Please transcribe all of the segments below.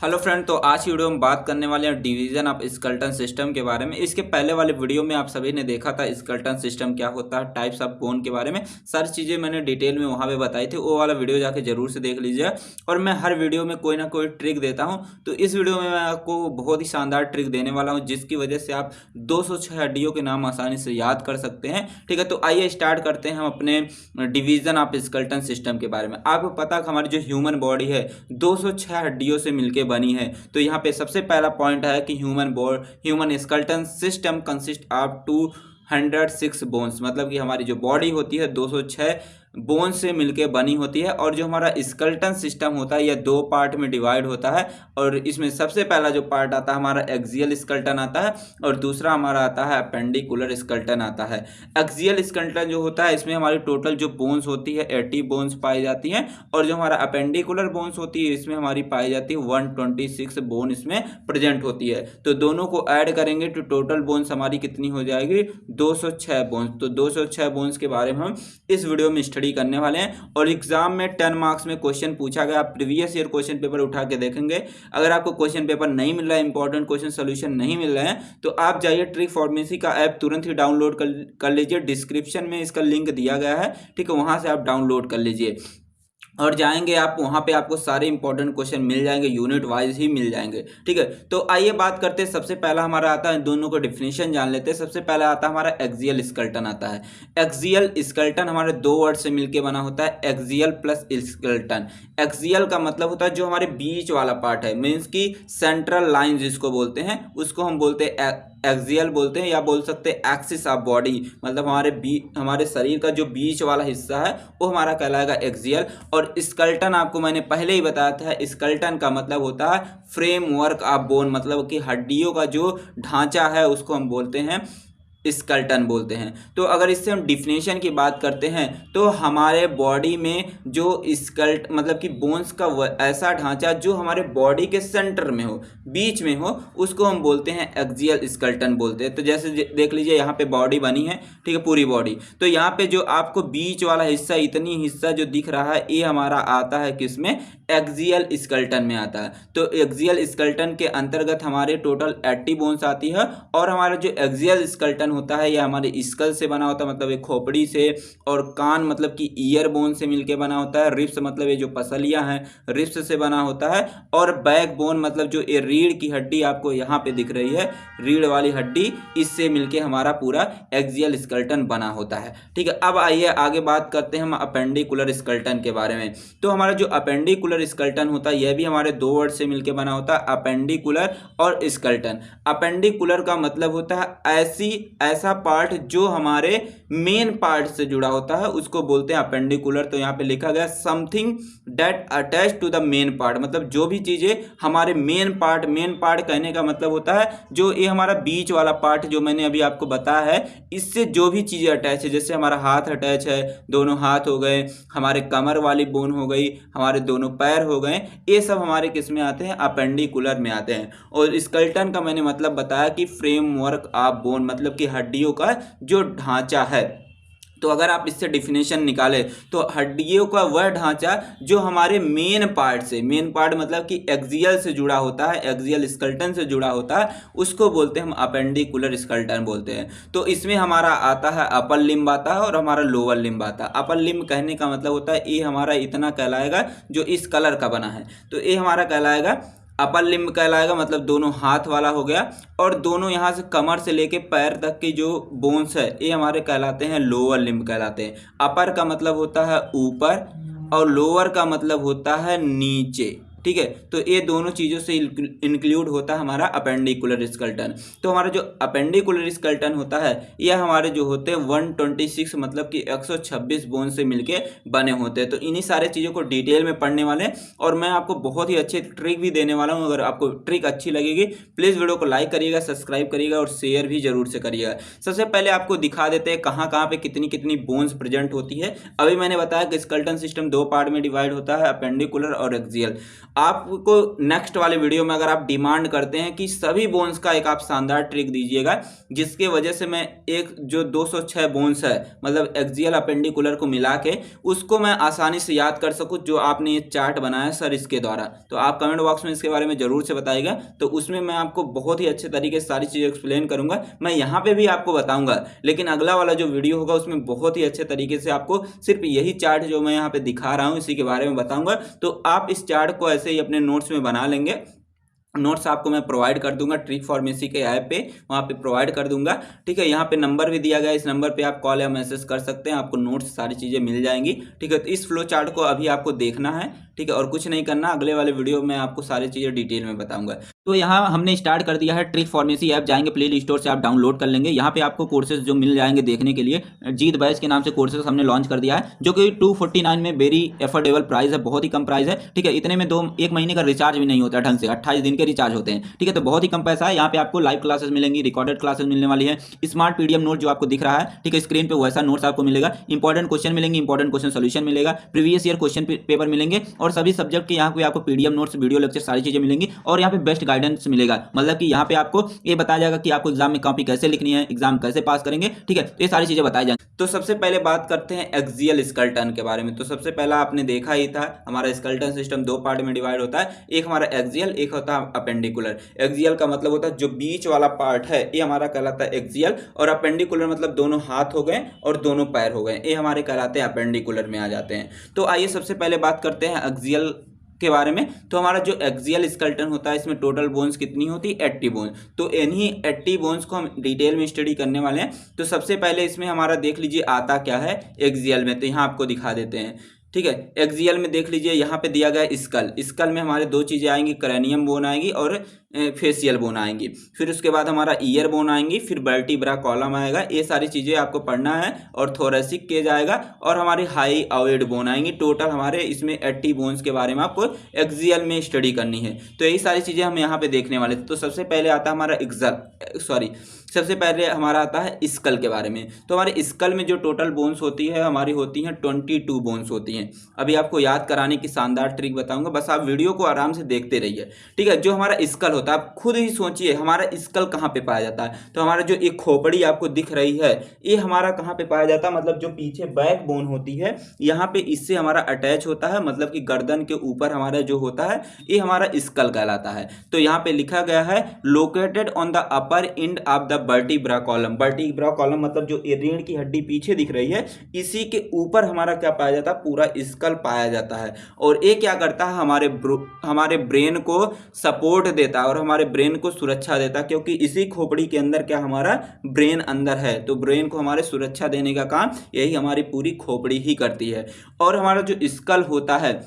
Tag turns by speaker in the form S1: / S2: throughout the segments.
S1: Hello friend, तो आज की वीडियो में बात करने वाले हैं डिवीजन ऑफ स्केलेटन सिस्टम के बारे में। इसके पहले वाले वीडियो में आप सभी ने देखा था स्केलेटन सिस्टम क्या होता है, टाइप्स ऑफ बोन के बारे में सारी चीज़ें मैंने डिटेल में वहाँ पे बताई थी। वो वाला वीडियो जाके जरूर से देख लीजिए। और मैं हर वीडियो में कोई ना कोई ट्रिक देता हूँ, तो इस वीडियो में मैं आपको बहुत ही शानदार ट्रिक देने वाला हूँ जिसकी वजह से आप 206 हड्डियों के नाम आसानी से याद कर सकते हैं। ठीक है, तो आइए स्टार्ट करते हैं हम अपने डिवीजन ऑफ स्केलेटन सिस्टम के बारे में। आपको पता है हमारी जो ह्यूमन बॉडी है 206 हड्डियों से मिलकर बनी है। तो यहाँ पे सबसे पहला पॉइंट है कि human skeleton system consist of 206 bones, मतलब कि हमारी जो बॉडी होती है 206 बोन से मिलके बनी होती है। और जो हमारा स्केलेटन सिस्टम होता है यह दो पार्ट में डिवाइड होता है। और इसमें सबसे पहला जो पार्ट आता है हमारा एक्सियल स्केलेटन आता है, और दूसरा हमारा आता है अपेंडिकुलर स्केलेटन आता है। एक्सियल स्केलेटन जो होता है इसमें हमारी टोटल जो बोन्स होती है 80 बोन्स पाई जाती हैं, और जो हमारा अपेंडिकुलर बोन्स होती है इसमें हमारी पाई जाती है 126 बोन इसमें प्रेजेंट होती है। तो दोनों को ऐड करेंगे तो टोटल बोन्स हमारी कितनी हो जाएगी, 206 बोन्स। तो 206 बोन्स के बारे में हम इस वीडियो में स्टडी करने वाले हैं। और एग्जाम में 10 मार्क्स में क्वेश्चन पूछा गया, आप प्रीवियस ईयर क्वेश्चन पेपर उठा के देखेंगे। अगर आपको क्वेश्चन पेपर नहीं मिल रहा है, इंपॉर्टेंट क्वेश्चन सोल्यूशन नहीं मिल रहे हैं, तो आप जाइए ट्रिक फॉर्मेसी का ऐप तुरंत ही डाउनलोड कर लीजिए। डिस्क्रिप्शन में इसका लिंक दिया गया है, ठीक है, वहां से आप डाउनलोड कर लीजिए। और जाएंगे आप वहां पे आपको सारे इंपॉर्टेंट क्वेश्चन मिल जाएंगे, यूनिट वाइज ही मिल जाएंगे। ठीक है, तो आइए बात करते हैं। सबसे पहला हमारा आता है, दोनों को डिफिनेशन जान लेते हैं। सबसे पहला आता है हमारा एक्सियल स्केलेटन आता है। एक्सियल स्केलेटन हमारे दो वर्ड से मिलके बना होता है, एक्सियल प्लस स्केलेटन। एक्सियल का मतलब होता है जो हमारे बीच वाला पार्ट है, मीन्स की सेंट्रल लाइन जिसको बोलते हैं उसको हम बोलते हैं एक्सियल बोलते हैं, या बोल सकते हैं एक्सिस ऑफ बॉडी, मतलब हमारे शरीर का जो बीच वाला हिस्सा है वो हमारा कहलाएगा एक्सियल। और स्केलेटन आपको मैंने पहले ही बताया था, स्केलेटन का मतलब होता है फ्रेमवर्क ऑफ बोन, मतलब कि हड्डियों का जो ढांचा है उसको हम बोलते हैं स्केलेटन बोलते हैं। तो अगर इससे हम डिफिनेशन की बात करते हैं तो हमारे बॉडी में जो स्केलेटन मतलब कि बोन्स का ऐसा ढांचा जो हमारे बॉडी के सेंटर में हो, बीच में हो, उसको हम बोलते हैं एक्सियल स्केलेटन बोलते हैं। तो जैसे देख लीजिए यहाँ पे बॉडी बनी है, ठीक है, पूरी बॉडी। तो यहाँ पे जो आपको बीच वाला हिस्सा, इतनी हिस्सा जो दिख रहा है, ये हमारा आता है किसमें, एक्सियल स्केलेटन में आता है। तो एक्सियल स्केलेटन के अंतर्गत हमारे टोटल 80 बोन्स आती है। और हमारा जो एक्सियल स्केलेटन होता है यह हमारे स्कल से बना होता है, मतलब एक खोपड़ी से, और कान मतलब कि ईयर बोन से मिलके बना होता है। रिब्स मतलब ये जो पसलियां हैं रिब्स से बना होता है। और बैक बोन मतलब जो ये रीढ़ की हड्डी आपको यहाँ पे दिख रही है, रीढ़ वाली हड्डी, इससे मिलके हमारा पूरा एक्सियल स्केलेटन बना होता है। ठीक है, अब आइए आगे बात करते हैं हम अपेंडिकुलर स्केलेटन के बारे में। तो हमारा जो अपेंडिकुलर स्केलेटन होता है यह भी हमारे दो वर्ड से मिलके बना होता है, अपेंडिकुलर और स्केलेटन। अपेंडिकुलर का मतलब होता है ऐसा पार्ट जो हमारे मेन पार्ट से जुड़ा होता है, उसको बोलते हैं अपेंडिकुलर। तो यहाँ पे लिखा गया something that attach to the main part, मतलब जो भी चीजें हमारे मेन पार्ट कहने का मतलब होता है जो ये हमारा बीच वाला पार्ट जो मैंने अभी आपको बताया है, इससे जो भी चीजें अटैच है, जैसे हमारा हाथ अटैच है, दोनों हाथ हो गए, हमारे कमर वाली बोन हो गई, हमारे दोनों पैर हो गए, ये सब हमारे किस में आते हैं, अपेंडिकुलर में आते हैं। और स्केलेटन का मैंने मतलब बताया कि फ्रेमवर्क ऑफ बोन, मतलब कि हड्डियों का जो ढांचा है। तो अगर आप इससे डिफिनेशन निकालें तो हड्डियों का वह ढांचा जो हमारे मेन पार्ट मतलब कि एक्सियल से जुड़ा होता है, एक्सियल स्केलेटन से जुड़ा होता है, उसको बोलते हैं हम अपेंडिकुलर स्केलेटन बोलते हैं। तो इसमें हमारा आता है अपर लिम्ब आता है और हमारा लोअर लिम्ब आता है। अपर लिम्ब कहने का मतलब होता है ये हमारा इतना कहलाएगा जो इस कलर का बना है, तो ये हमारा कहलाएगा अपर लिम्ब कहलाएगा, मतलब दोनों हाथ वाला हो गया। और दोनों यहाँ से कमर से लेके पैर तक की जो बोन्स है ये हमारे कहलाते हैं लोअर लिम्ब कहलाते हैं। अपर का मतलब होता है ऊपर और लोअर का मतलब होता है नीचे। ठीक है, तो ये दोनों चीज़ों से इंक्लूड होता है हमारा अपेंडिकुलर स्केलेटन। तो हमारा जो अपेंडिकुलर स्केलेटन होता है यह हमारे जो होते हैं 126 मतलब कि 126 बोन से मिलके बने होते हैं। तो इन्हीं सारे चीज़ों को डिटेल में पढ़ने वाले हैं, और मैं आपको बहुत ही अच्छे ट्रिक भी देने वाला हूँ। अगर आपको ट्रिक अच्छी लगेगी प्लीज़ वीडियो को लाइक करिएगा, सब्सक्राइब करिएगा और शेयर भी जरूर से करिएगा। सबसे पहले आपको दिखा देते हैं कहाँ कहाँ पे कितनी कितनी बोन्स प्रेजेंट होती है। अभी मैंने बताया कि स्केलेटन सिस्टम दो पार्ट में डिवाइड होता है, अपेंडिकुलर और एक्सियल। आपको नेक्स्ट वाले वीडियो में अगर आप डिमांड करते हैं कि सभी बोन्स का एक आप शानदार ट्रिक दीजिएगा, जिसके वजह से मैं एक जो 206 बोन्स है मतलब एक्सियल अपेंडिकुलर को मिला के उसको मैं आसानी से याद कर सकूं, जो आपने ये चार्ट बनाया सर इसके द्वारा, तो आप कमेंट बॉक्स में इसके बारे में जरूर से बताइएगा। तो उसमें मैं आपको बहुत ही अच्छे तरीके से सारी चीज़ें एक्सप्लेन करूंगा, मैं यहाँ पे भी आपको बताऊंगा, लेकिन अगला वाला जो वीडियो होगा उसमें बहुत ही अच्छे तरीके से आपको सिर्फ यही चार्ट जो मैं यहाँ पे दिखा रहा हूँ इसी के बारे में बताऊंगा। तो आप इस चार्ट को ऐसे ही अपने नोट्स में बना लेंगे। नोट्स आपको मैं प्रोवाइड कर दूंगा ट्रिक फार्मेसी के ऐप पे, वहाँ पे प्रोवाइड कर दूंगा। ठीक है, यहाँ पे नंबर भी दिया गया है, इस नंबर पे आप कॉल या मैसेज कर सकते हैं, आपको नोट्स सारी चीज़ें मिल जाएंगी। ठीक है, तो इस फ्लो चार्ट को अभी आपको देखना है। ठीक है, और कुछ नहीं करना, अगले वाले वीडियो में आपको सारी चीज़ें डिटेल में बताऊंगा। तो यहाँ हमने स्टार्ट कर दिया है ट्रिक फार्मेसी ऐप, जाएंगे प्ले स्टोर से आप डाउनलोड कर लेंगे। यहाँ पे आपको कोर्सेज जो मिल जाएंगे देखने के लिए, जीत बैच के नाम से कोर्सेज हमने लॉन्च कर दिया है, जो कि 249 में वेरी एफोर्डेबल प्राइस है, बहुत ही कम प्राइस है। ठीक है, इतने में एक महीने का रिचार्ज भी नहीं होता ढंग से, 28 दिन के रिचार्ज होते हैं। ठीक है, तो बहुत ही कम पैसा है। यहाँ पे आपको लाइव क्लासेस मिलेंगी, रिकॉर्डेड क्लासेस मिलने वाली है, स्मार्ट पीडीएफ नोट जो आपको दिख रहा है, ठीक है स्क्रीन पे, वैसा नोट्स आपको मिलेगा, इंपॉर्टेंट क्वेश्चन मिलेंगे, इंपॉर्टेंट क्वेश्चन सोल्यूशन मिलेगा, प्रीवियस ईयर क्वेश्चन पेपर मिलेंगे, और सभी सब्जेक्ट के यहाँ पे आपको पीडीएफ नोट्स, वीडियो लेक्चर सारी चीजें मिलेंगी, और यहाँ पे बेस्ट गाइडेंस मिलेगा। मतलब कि यहाँ पे आपको ये बताया जाएगा कि आपको एग्जाम में कॉपी कैसे लिखनी है, एग्जाम कैसे पास करेंगे। ठीक है, तो ये सारी चीजें बताई जाएंगी। तो सबसे पहले बात करते हैं एक्सियल स्केलेटन के बारे में। तो सबसे पहला आपने देखा ही था, हमारा स्केलेटन सिस्टम दो पार्ट में डिवाइड होता है, एक हमारा एक्सियल, एक होता है अपेंडिकुलर। एक्सियल का मतलब होता है जो बीच वाला पार्ट है, ये हमारा कहलाता है एक्सियल, और अपेंडिकुलर मतलब दोनों हाथ हो गए और दोनों पैर हो गए, ये हमारे कहलाते हैं अपेंडिकुलर में आ जाते हैं। तो आइए सबसे पहले बात करते हैं एक्सियल के बारे में। तो हमारा जो एक्सियल स्केलेटन होता है, इसमें टोटल बोन्स कितनी होती है, 80 बोन्स। तो इन्हीं 80 बोन्स को हम डिटेल में स्टडी करने वाले हैं। तो सबसे पहले इसमें हमारा देख लीजिए आता क्या है एक्सियल में, तो यहाँ आपको दिखा देते हैं। ठीक है, एक्सियल में देख लीजिए, यहाँ पे दिया गया स्कल, स्कल में हमारे दो चीज़ें आएंगी, क्रैनियम बोन आएगी और फेशियल बोन आएंगी, फिर उसके बाद हमारा ईयर बोन आएंगी, फिर वर्टिब्रा कॉलम आएगा, ये सारी चीज़ें आपको पढ़ना है, और थोरेसिक केज आएगा, और हमारी हाई ऑयड बोन आएंगी। टोटल हमारे इसमें 80 बोन्स के बारे में आपको एक्सियल में स्टडी करनी है। तो यही सारी चीज़ें हम यहाँ पे देखने वाले थे। तो सबसे पहले आता है हमारा सबसे पहले हमारा आता है स्कल के बारे में। तो हमारे स्कल में जो टोटल बोन्स होती है हमारी होती हैं 22 बोन्स होती हैं। अभी आपको याद कराने की शानदार ट्रिक बताऊंगा, बस आप वीडियो को आराम से देखते रहिए। ठीक है, जो हमारा स्कल होता है, आप खुद ही सोचिए हमारा स्कल कहाँ पे पाया जाता है। तो हमारा जो एक खोपड़ी आपको दिख रही है, ये हमारा कहाँ पे पाया जाता है, मतलब जो पीछे बैक बोन होती है, यहाँ पे इससे हमारा अटैच होता है, मतलब कि गर्दन के ऊपर हमारा जो होता है, ये हमारा स्कल कहलाता है। तो यहाँ पे लिखा गया है located on the upper end of the vertebra column. Vertebra column मतलब जो रीढ़ की हड्डी पीछे दिख रही है, इसी के ऊपर हमारा क्या पाया जाता है, पूरा स्कल पाया जाता है। और ये क्या करता है, हमारे ब्रेन को सपोर्ट देता है और हमारे ब्रेन को सुरक्षा देता है, क्योंकि इसी खोपड़ी के अंदर क्या हमारा ब्रेन अंदर है। तो ब्रेन को हमारे सुरक्षा देने का काम यही हमारी पूरी खोपड़ी ही करती है। और हमारा जो स्कल होता है,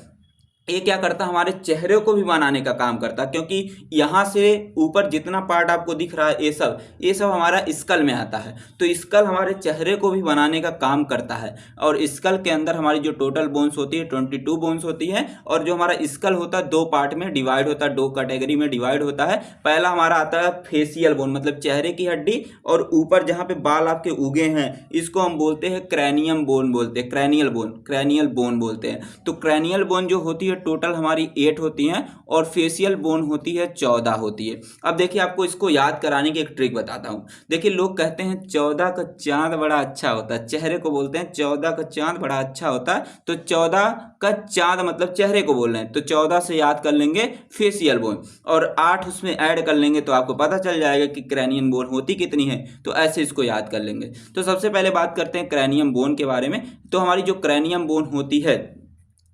S1: ये क्या करता है, हमारे चेहरे को भी बनाने का काम करता है, क्योंकि यहाँ से ऊपर जितना पार्ट आपको दिख रहा है, ये सब हमारा स्कल में आता है। तो स्कल हमारे चेहरे को भी बनाने का काम करता है। और स्कल के अंदर हमारी जो टोटल बोन्स होती है 22 बोन्स होती है। और जो हमारा स्कल होता है दो पार्ट में डिवाइड होता है, दो कैटेगरी में डिवाइड होता है। पहला हमारा आता है फेशियल बोन, मतलब चेहरे की हड्डी, और ऊपर जहाँ पे बाल आपके उगे हैं इसको हम बोलते हैं क्रैनियम बोन बोलते हैं, क्रैनियल बोन बोलते हैं। तो क्रैनियल बोन जो होती है टोटल हमारी 8 होती हैं, और फेशियल बोन होती है 14 होती है। अब देखिए, आपको इसको याद कराने की एक ट्रिक बताता हूँ। देखिए, लोग कहते हैं 14 का चांद बड़ा अच्छा होता है, चेहरे को बोलते हैं 14 का चांद बड़ा अच्छा होता है। तो 14 का चांद मतलब चेहरे को बोल रहे हैं, तो 14 से याद कर लेंगे फेशियल बोन, और 8 उसमें ऐड कर लेंगे, तो आपको पता चल जाएगा कि क्रैनियम बोन होती कितनी है। तो ऐसे इसको याद कर लेंगे। तो सबसे पहले बात करते हैं क्रैनियम बोन के बारे में। तो हमारी जो क्रैनियम बोन होती है,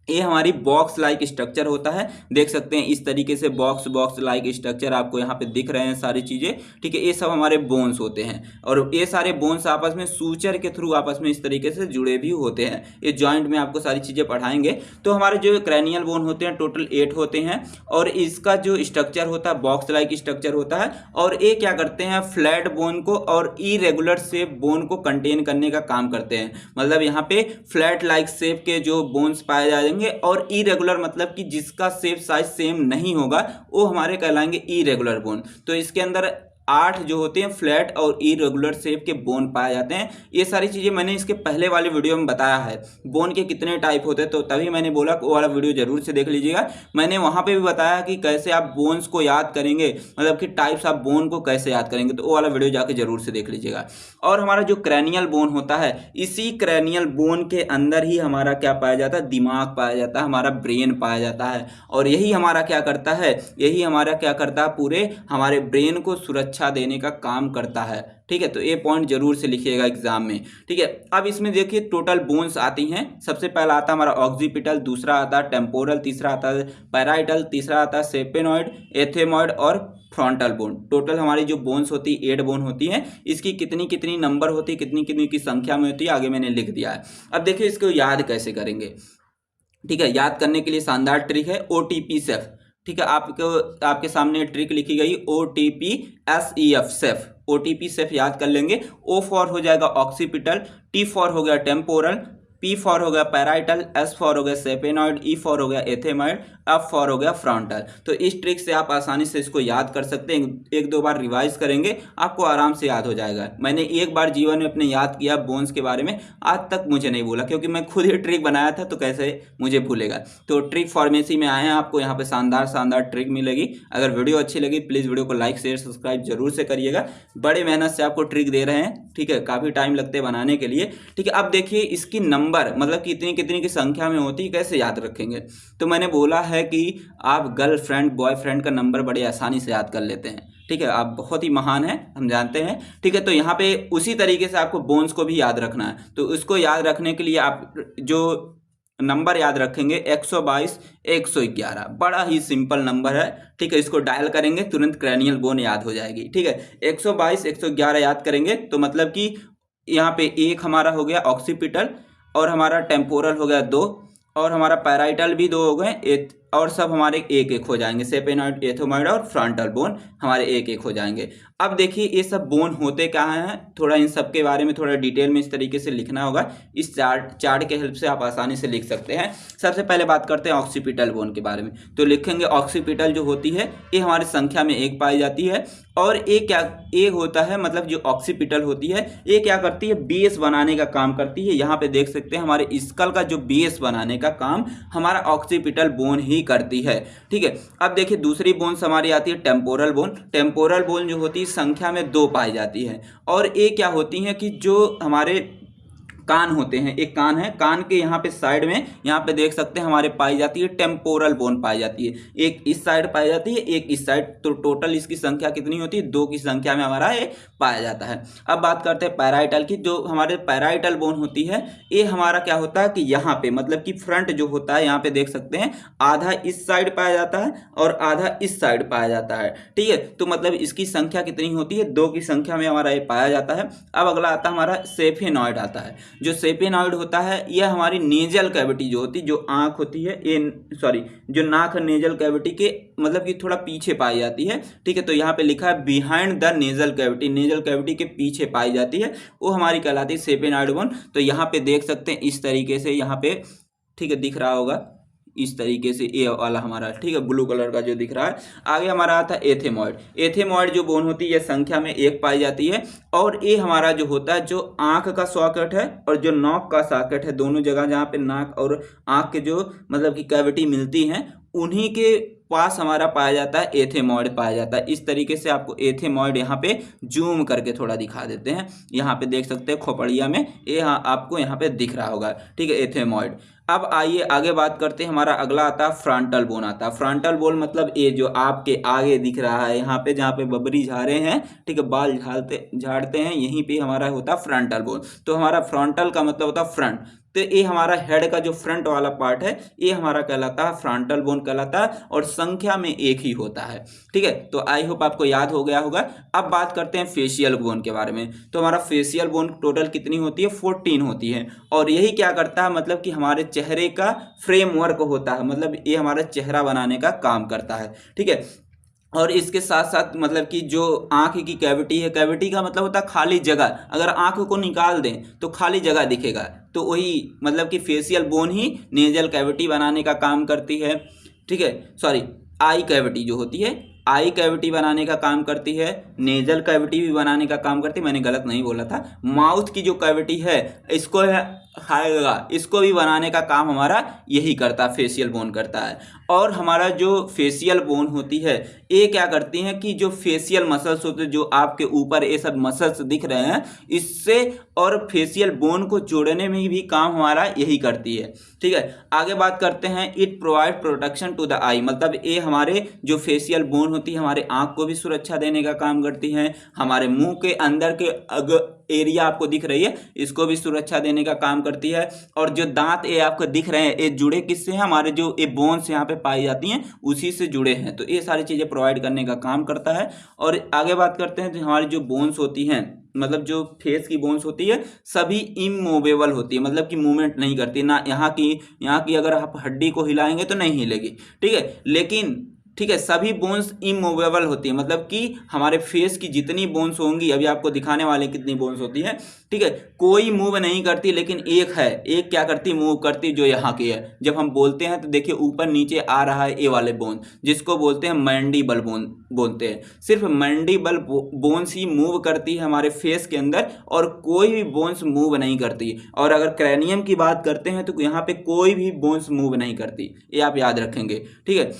S1: ये हमारी बॉक्स लाइक स्ट्रक्चर होता है, देख सकते हैं इस तरीके से बॉक्स लाइक स्ट्रक्चर आपको यहाँ पे दिख रहे हैं सारी चीज़ें। ठीक है, ये सब हमारे बोन्स होते हैं, और ये सारे बोन्स आपस में सूचर के थ्रू आपस में इस तरीके से जुड़े भी होते हैं। ये जॉइंट में आपको सारी चीज़ें पढ़ाएंगे। तो हमारे जो क्रैनियल बोन होते हैं टोटल 8 होते हैं, और इसका जो स्ट्रक्चर होता है बॉक्स लाइक स्ट्रक्चर होता है। और ये क्या करते हैं, फ्लैट बोन को और इरेगुलर शेप बोन को कंटेन करने का काम करते हैं। मतलब यहाँ पे फ्लैट लाइक शेप के जो बोन्स पाए जाएंगे, और इरेगुलर मतलब कि जिसका शेप साइज सेम नहीं होगा, वो हमारे कहलाएंगे इरेगुलर बोन। तो इसके अंदर 8 जो होते हैं फ्लैट और इरेगुलर शेप के बोन पाए जाते हैं। ये सारी चीज़ें मैंने इसके पहले वाले वीडियो में बताया है, बोन के कितने टाइप होते हैं, तो तभी मैंने बोला कि वो वाला वीडियो जरूर से देख लीजिएगा। मैंने वहाँ पे भी बताया कि कैसे आप बोन्स को याद करेंगे, मतलब कि टाइप्स ऑफ बोन को कैसे याद करेंगे, तो वो वाला वीडियो जाके जरूर से देख लीजिएगा। और हमारा जो क्रैनियल बोन होता है, इसी क्रैनियल बोन के अंदर ही हमारा क्या पाया जाता है, दिमाग पाया जाता है, हमारा ब्रेन पाया जाता है। और यही हमारा क्या करता है, यही हमारा क्या करता है, पूरे हमारे ब्रेन को सुरक्षा देने का काम करता है। ठीक है, तो ये पॉइंट जरूर से लिखिएगा एग्जाम में। ठीक है, अब इसमें देखिए टोटल बोन्स आती हैं। सबसे पहला आता है हमारा ऑक्सीपिटल, दूसरा आता है टेम्पोरल, तीसरा आता है पैराइटल, तीसरा आता है सेपेनॉइड, एथेमॉइड और फ्रंटल बोन। टोटल हमारी जो बोन्स होती है 8 बोन होती हैं। इसकी कितनी कितनी नंबर होती है, कितनी कितनी की संख्या में होती है, आगे मैंने लिख दिया है। अब देखिए इसको याद कैसे करेंगे। ठीक है, याद करने के लिए शानदार ट्रिक है OTP सेफ। ठीक है, आपके सामने ट्रिक लिखी गई OTP SEF safe. OTP safe याद कर लेंगे। O फॉर हो जाएगा ऑक्सीपिटल, T फॉर हो गया टेम्पोरल, P फॉर हो गया पैराइटल, S फॉर हो गया सेपेनॉइड, E फॉर हो गया एथेमॉइड, F फॉर हो गया फ्रंटल। तो इस ट्रिक से आप आसानी से इसको याद कर सकते हैं। एक दो बार रिवाइज करेंगे आपको आराम से याद हो जाएगा। मैंने एक बार जीवन में अपने याद किया बोन्स के बारे में, आज तक मुझे नहीं भूला, क्योंकि मैं खुद ही ट्रिक बनाया था, तो कैसे मुझे भूलेगा। तो ट्रिक फार्मेसी में आए हैं, आपको यहाँ पे शानदार शानदार ट्रिक मिलेगी। अगर वीडियो अच्छी लगी प्लीज़ वीडियो को लाइक शेयर सब्सक्राइब जरूर से करिएगा। बड़े मेहनत से आपको ट्रिक दे रहे हैं। ठीक है, काफ़ी टाइम लगते हैं बनाने के लिए। ठीक है, अब देखिए इसकी नंबर मतलब कितनी कितनी की संख्या में होती है, कैसे याद रखेंगे। तो मैंने बोला है कि आप गर्लफ्रेंड बॉयफ्रेंड का नंबर बड़े आसानी से याद कर लेते हैं। ठीक है, आप बहुत ही महान हैं, हम जानते हैं। ठीक है, तो यहाँ पे उसी तरीके से आपको बोन्स को भी याद रखना है। तो उसको याद रखने के लिए आप जो नंबर याद रखेंगे 122 111, बड़ा ही सिंपल नंबर है। ठीक है, इसको डायल करेंगे तुरंत क्रैनियल बोन याद हो जाएगी। ठीक है, 122 111 याद करेंगे तो मतलब कि यहाँ पे एक हमारा हो गया ऑक्सीपिटल, और हमारा टेम्पोरल हो गया 2, और हमारा पैराइटल भी 2 हो गए, और सब हमारे एक एक हो जाएंगे। सेपेनॉइड, एथेमॉइड और फ्रंटल बोन हमारे एक एक हो जाएंगे। अब देखिए ये सब बोन होते कहाँ हैं, थोड़ा इन सब के बारे में थोड़ा डिटेल में इस तरीके से लिखना होगा। इस चार्ट के हेल्प से आप आसानी से लिख सकते हैं। सबसे पहले बात करते हैं ऑक्सीपिटल बोन के बारे में। तो लिखेंगे ऑक्सीपिटल जो होती है ये हमारी संख्या में एक पाई जाती है। और ये होता है, मतलब जो ऑक्सीपिटल होती है ये क्या करती है, बेस बनाने का काम करती है। यहाँ पे देख सकते हैं हमारे स्कल का जो बेस बनाने का काम हमारा ऑक्सीपिटल बोन ही करती है। ठीक है, अब देखिए दूसरी बोन्स हमारी आती है टेम्पोरल बोन। टेम्पोरल बोन जो होती है संख्या में 2 पाई जाती है। और ये क्या होती है कि जो हमारे कान होते हैं, एक कान है, कान के यहाँ पे साइड में यहाँ पे देख सकते हैं हमारे पाई जाती है टेम्पोरल बोन पाई जाती है। एक इस साइड पाई जाती है, एक इस साइड। तो टोटल इसकी संख्या कितनी होती है, 2 की संख्या में हमारा ये पाया जाता है। अब बात करते हैं पैराइटल की। जो हमारे पैराइटल बोन होती है ये हमारा क्या होता है कि यहाँ पे मतलब कि फ्रंट जो होता है यहाँ पे देख सकते हैं आधा इस साइड पाया जाता है और आधा इस साइड पाया जाता है। ठीक है, तो मतलब इसकी संख्या कितनी होती है, 2 की संख्या में हमारा ये पाया जाता है। अब अगला आता है हमारा सेफेनॉइड आता है। जो सेपेनॉइड होता है यह हमारी नेजल कैविटी जो होती है, जो आंख होती है, जो नाक नेजल कैविटी के मतलब कि थोड़ा पीछे पाई जाती है। ठीक है, तो यहाँ पे लिखा है behind the nasal cavity, nasal cavity के पीछे पाई जाती है, वो हमारी कहलाती है सेपेनॉइड बोन। तो यहाँ पे देख सकते हैं इस तरीके से यहाँ पे, ठीक है, दिख रहा होगा इस तरीके से ये वाला हमारा, ठीक है, ब्लू कलर का जो दिख रहा है। आगे हमारा आता है एथेमॉइड। एथेमॉइड जो बोन होती है संख्या में 1 पाई जाती है। और ये हमारा जो होता है, जो आंख का सॉकेट है और जो नाक का सॉकेट है, दोनों जगह जहाँ पे नाक और आंख के जो मतलब कि कैविटी मिलती हैं उन्हीं के पास हमारा पाया जाता है एथेमॉइड पाया जाता है। इस तरीके से आपको एथेमॉइड यहाँ पे जूम करके थोड़ा दिखा देते हैं। यहाँ पे देख सकते हैं खोपड़िया में ये आपको यहाँ पे दिख रहा होगा। ठीक है, एथेमॉइड। अब आइए आगे बात करते हैं। हमारा अगला आता है फ्रंटल बोन आता है। फ्रंटल बोन मतलब ये जो आपके आगे दिख रहा है यहाँ पे, जहाँ पे बबरी झाड़े हैं, ठीक है, बाल झाड़ते हैं, यहीं पे हमारा होता है फ्रंटल बोन। तो हमारा फ्रंटल का मतलब होता है फ्रंट। तो ये हमारा हेड का जो फ्रंट वाला पार्ट है ये हमारा कहलाता है फ्रंटल बोन कहलाता है, और संख्या में 1 ही होता है। ठीक है, तो आई होप आपको याद हो गया होगा। अब बात करते हैं फेशियल बोन के बारे में। तो हमारा फेशियल बोन टोटल कितनी होती है, 14 होती है। और यही क्या करता है, मतलब कि हमारे चेहरे का फ्रेमवर्क होता है, मतलब ये हमारा चेहरा बनाने का काम करता है। ठीक है, और इसके साथ साथ मतलब कि जो आंख की कैविटी है, कैविटी का मतलब होता है खाली जगह। अगर आंख को निकाल दें तो खाली जगह दिखेगा, तो वही मतलब कि फेशियल बोन ही नेजल कैविटी बनाने का काम करती है। ठीक है, सॉरी, आई कैविटी जो होती है, आई कैविटी बनाने का काम करती है, नेजल कैविटी भी बनाने का काम करती है, मैंने गलत नहीं बोला था। माउथ की जो कैविटी है इसको इसको भी बनाने का काम हमारा यही करता है, फेशियल बोन करता है। और हमारा जो फेशियल बोन होती है ये क्या करती हैं कि जो फेशियल मसल्स होते हैं, जो आपके ऊपर ये सब मसल्स दिख रहे हैं, इससे और फेशियल बोन को जोड़ने में भी काम हमारा यही करती है। ठीक है, आगे बात करते हैं, it provide protection to the eye, मतलब ये हमारे जो फेशियल बोन होती है हमारे आंख को भी सुरक्षा देने का काम करती हैं, हमारे मुंह के अंदर के एरिया आपको दिख रही है इसको भी सुरक्षा देने का काम करती है। और जो दांत ये आपको दिख रहे हैं ये जुड़े किससे हैं, हमारे जो ये बोन्स यहाँ पे पाई जाती हैं उसी से जुड़े हैं, तो ये सारी चीज़ें प्रोवाइड करने का काम करता है। और आगे बात करते हैं, जो हमारी जो बोन्स होती हैं, मतलब जो फेस की बोन्स होती है सभी इमूवेबल होती है, मतलब कि मूवमेंट नहीं करती, ना यहाँ की अगर आप हड्डी को हिलाएंगे तो नहीं हिलेगी। ठीक है, लेकिन ठीक है सभी बोन्स इमूवेबल होती है, मतलब कि हमारे फेस की जितनी बोन्स होंगी, अभी आपको दिखाने वाले कितनी बोन्स होती हैं, ठीक है, कोई मूव नहीं करती, लेकिन एक है, एक क्या करती, मूव करती, जो यहाँ की है। जब हम बोलते हैं तो देखिए ऊपर नीचे आ रहा है ये वाले बोन, जिसको बोलते हैं मैंडिबल बोन बोलते हैं। सिर्फ मैंडिबल बोन्स ही मूव करती है हमारे फेस के अंदर, और कोई भी बोन्स मूव नहीं करती। और अगर क्रैनियम की बात करते हैं तो यहाँ पे कोई भी बोन्स मूव नहीं करती, ये आप याद रखेंगे। ठीक है,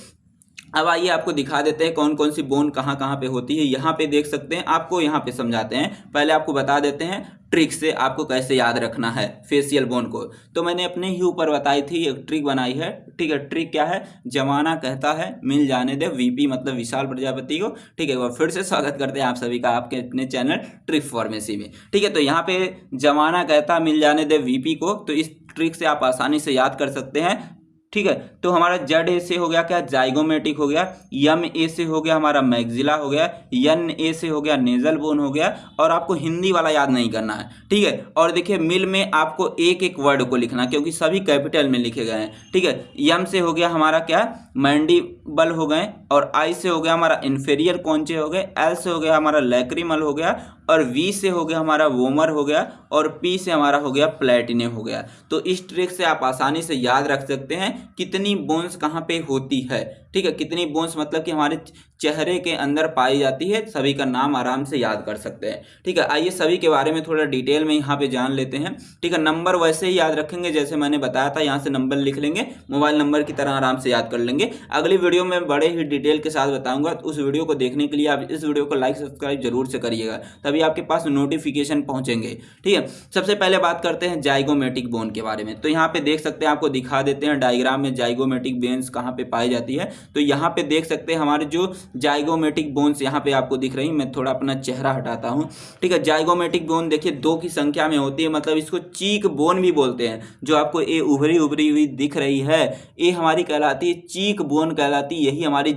S1: अब आइए आपको दिखा देते हैं कौन कौन सी बोन कहाँ कहाँ पे होती है। यहाँ पे देख सकते हैं, आपको यहाँ पे समझाते हैं, पहले आपको बता देते हैं ट्रिक से आपको कैसे याद रखना है फेशियल बोन को। तो मैंने अपने ही ऊपर बताई थी, एक ट्रिक बनाई है। ठीक है, ट्रिक क्या है, जमाना कहता है मिल जाने दे वीपी, मतलब विशाल प्रजापति को। ठीक है, और फिर से स्वागत करते हैं आप सभी का आपके अपने चैनल ट्रिक फार्मेसी में। ठीक है, तो यहाँ पे जमाना कहता मिल जाने दे वीपी को, तो इस ट्रिक से आप आसानी से याद कर सकते हैं। ठीक है, तो हमारा जेड ए से हो गया क्या, जाइगोमेटिक हो गया, यम ए से हो गया हमारा मैक्सिला हो गया, यन ए से हो गया नेजल बोन हो गया, और आपको हिंदी वाला याद नहीं करना है। ठीक है, और देखिए मिल में आपको एक एक वर्ड को लिखना, क्योंकि सभी कैपिटल में लिखे गए हैं। ठीक है, यम से हो गया हमारा क्या, मैंडिबल हो गए, और आई से हो गया हमारा इन्फेरियर कॉन्चे हो गए, एल से हो गया हमारा लैक्रिमल हो गया, और वी से हो गया हमारा वोमर हो गया, और पी से हमारा हो गया प्लेटिने हो गया। तो इस ट्रिक से आप आसानी से याद रख सकते हैं कितनी बोन्स कहाँ पे होती है। ठीक है, कितनी बोन्स मतलब कि हमारे चेहरे के अंदर पाई जाती है, सभी का नाम आराम से याद कर सकते हैं। ठीक है, आइए सभी के बारे में थोड़ा डिटेल में यहाँ पे जान लेते हैं। ठीक है, नंबर वैसे ही याद रखेंगे जैसे मैंने बताया था, यहाँ से नंबर लिख लेंगे, मोबाइल नंबर की तरह आराम से याद कर लेंगे। अगली वीडियो में बड़े ही डिटेल के साथ बताऊंगा, तो उस वीडियो को देखने के लिए आप इस वीडियो को लाइक सब्सक्राइब जरूर से करिएगा, तभी आपके पास नोटिफिकेशन पहुंचेंगे। ठीक है, सबसे पहले बात करते हैं जाइगोमेटिक बोन के बारे में। तो यहाँ पे देख सकते हैं, आपको दिखा देते हैं डायग्राम में जाइगोमेटिक बोन्स कहाँ पे पाई जाती है। तो यहाँ पे देख सकते हैं हमारे जो जाइगोमेटिक बोन्स यहाँ पे आपको दिख रही, मैं थोड़ा अपना चेहरा हटाता हूँ। ठीक है, जाइगोमेटिक बोन देखिए 2 की संख्या में होती है, मतलब इसको चीक बोन भी बोलते हैं। जो आपको ये उभरी उभरी हुई दिख रही है ये हमारी कहलाती है चीक बोन कहलाती है, यही हमारी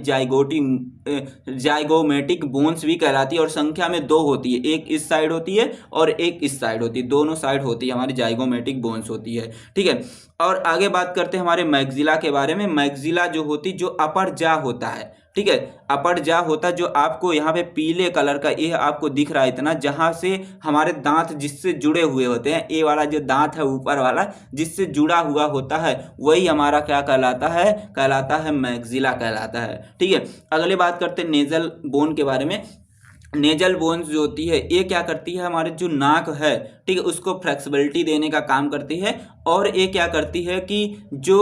S1: जाइगोमेटिक बोन्स भी कहलाती है, और संख्या में 2 होती है, एक इस साइड होती है और एक इस साइड होती है, दोनों साइड होती है हमारी जाइगोमेटिक बोन्स होती है। ठीक है, और आगे बात करते हैं हमारे मैक्सिला के बारे में। मैक्सिला जो होती जो अपर जा होता है, ठीक है, अपर जा होता जो आपको यहाँ पे पीले कलर का ये आपको दिख रहा है इतना, जहाँ से हमारे दांत जिससे जुड़े हुए होते हैं, ये वाला जो दांत है ऊपर वाला जिससे जुड़ा हुआ होता है वही हमारा क्या कहलाता है मैक्सिला कहलाता है। ठीक है, अगली बात करते हैं नेजल बोन के बारे में। नेजल बोन्स जो होती है ये क्या करती है, हमारे जो नाक है, ठीक है, उसको फ्लेक्सिबिलिटी देने का काम करती है। और ये क्या करती है कि जो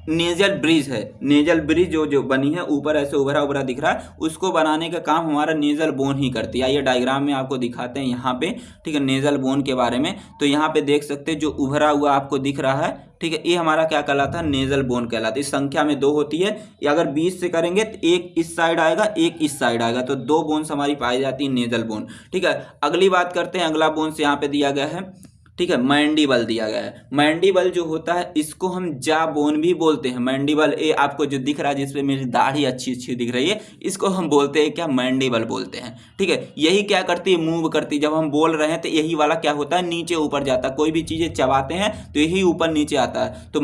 S1: नेजल ब्रिज है, नेजल ब्रिज जो बनी है ऊपर ऐसे उभरा उभरा दिख रहा है, उसको बनाने का काम हमारा नेजल बोन ही करती है। आइए डायग्राम में आपको दिखाते हैं यहाँ पे। ठीक है, नेजल बोन के बारे में। तो यहाँ पे देख सकते हैं जो उभरा हुआ आपको दिख रहा है, ठीक है, ये हमारा क्या कहलाता है, नेजल बोन कहलाता है। इस संख्या में 2 होती है, या अगर 20 से करेंगे तो एक इस साइड आएगा एक इस साइड आएगा, तो 2 बोन्स हमारी पाई जाती है नेजल बोन। ठीक है, अगली बात करते हैं, अगला बोन्स यहाँ पे दिया गया है, ठीक है, मैंडिबल दिया गया है। मैंडिबल जो होता है इसको हम जा बोन भी बोलते हैं। मैंडिबल ये आपको जो दिख रहा है जिसपे मेरी दाढ़ी अच्छी अच्छी दिख रही है, इसको हम बोलते हैं क्या, मैंडिबल बोलते हैं। ठीक है, यही क्या करती है, मूव करती है। जब हम बोल रहे हैं तो यही वाला क्या होता है, नीचे ऊपर जाता है। कोई भी चीज़ें चबाते हैं तो यही ऊपर नीचे आता है। तो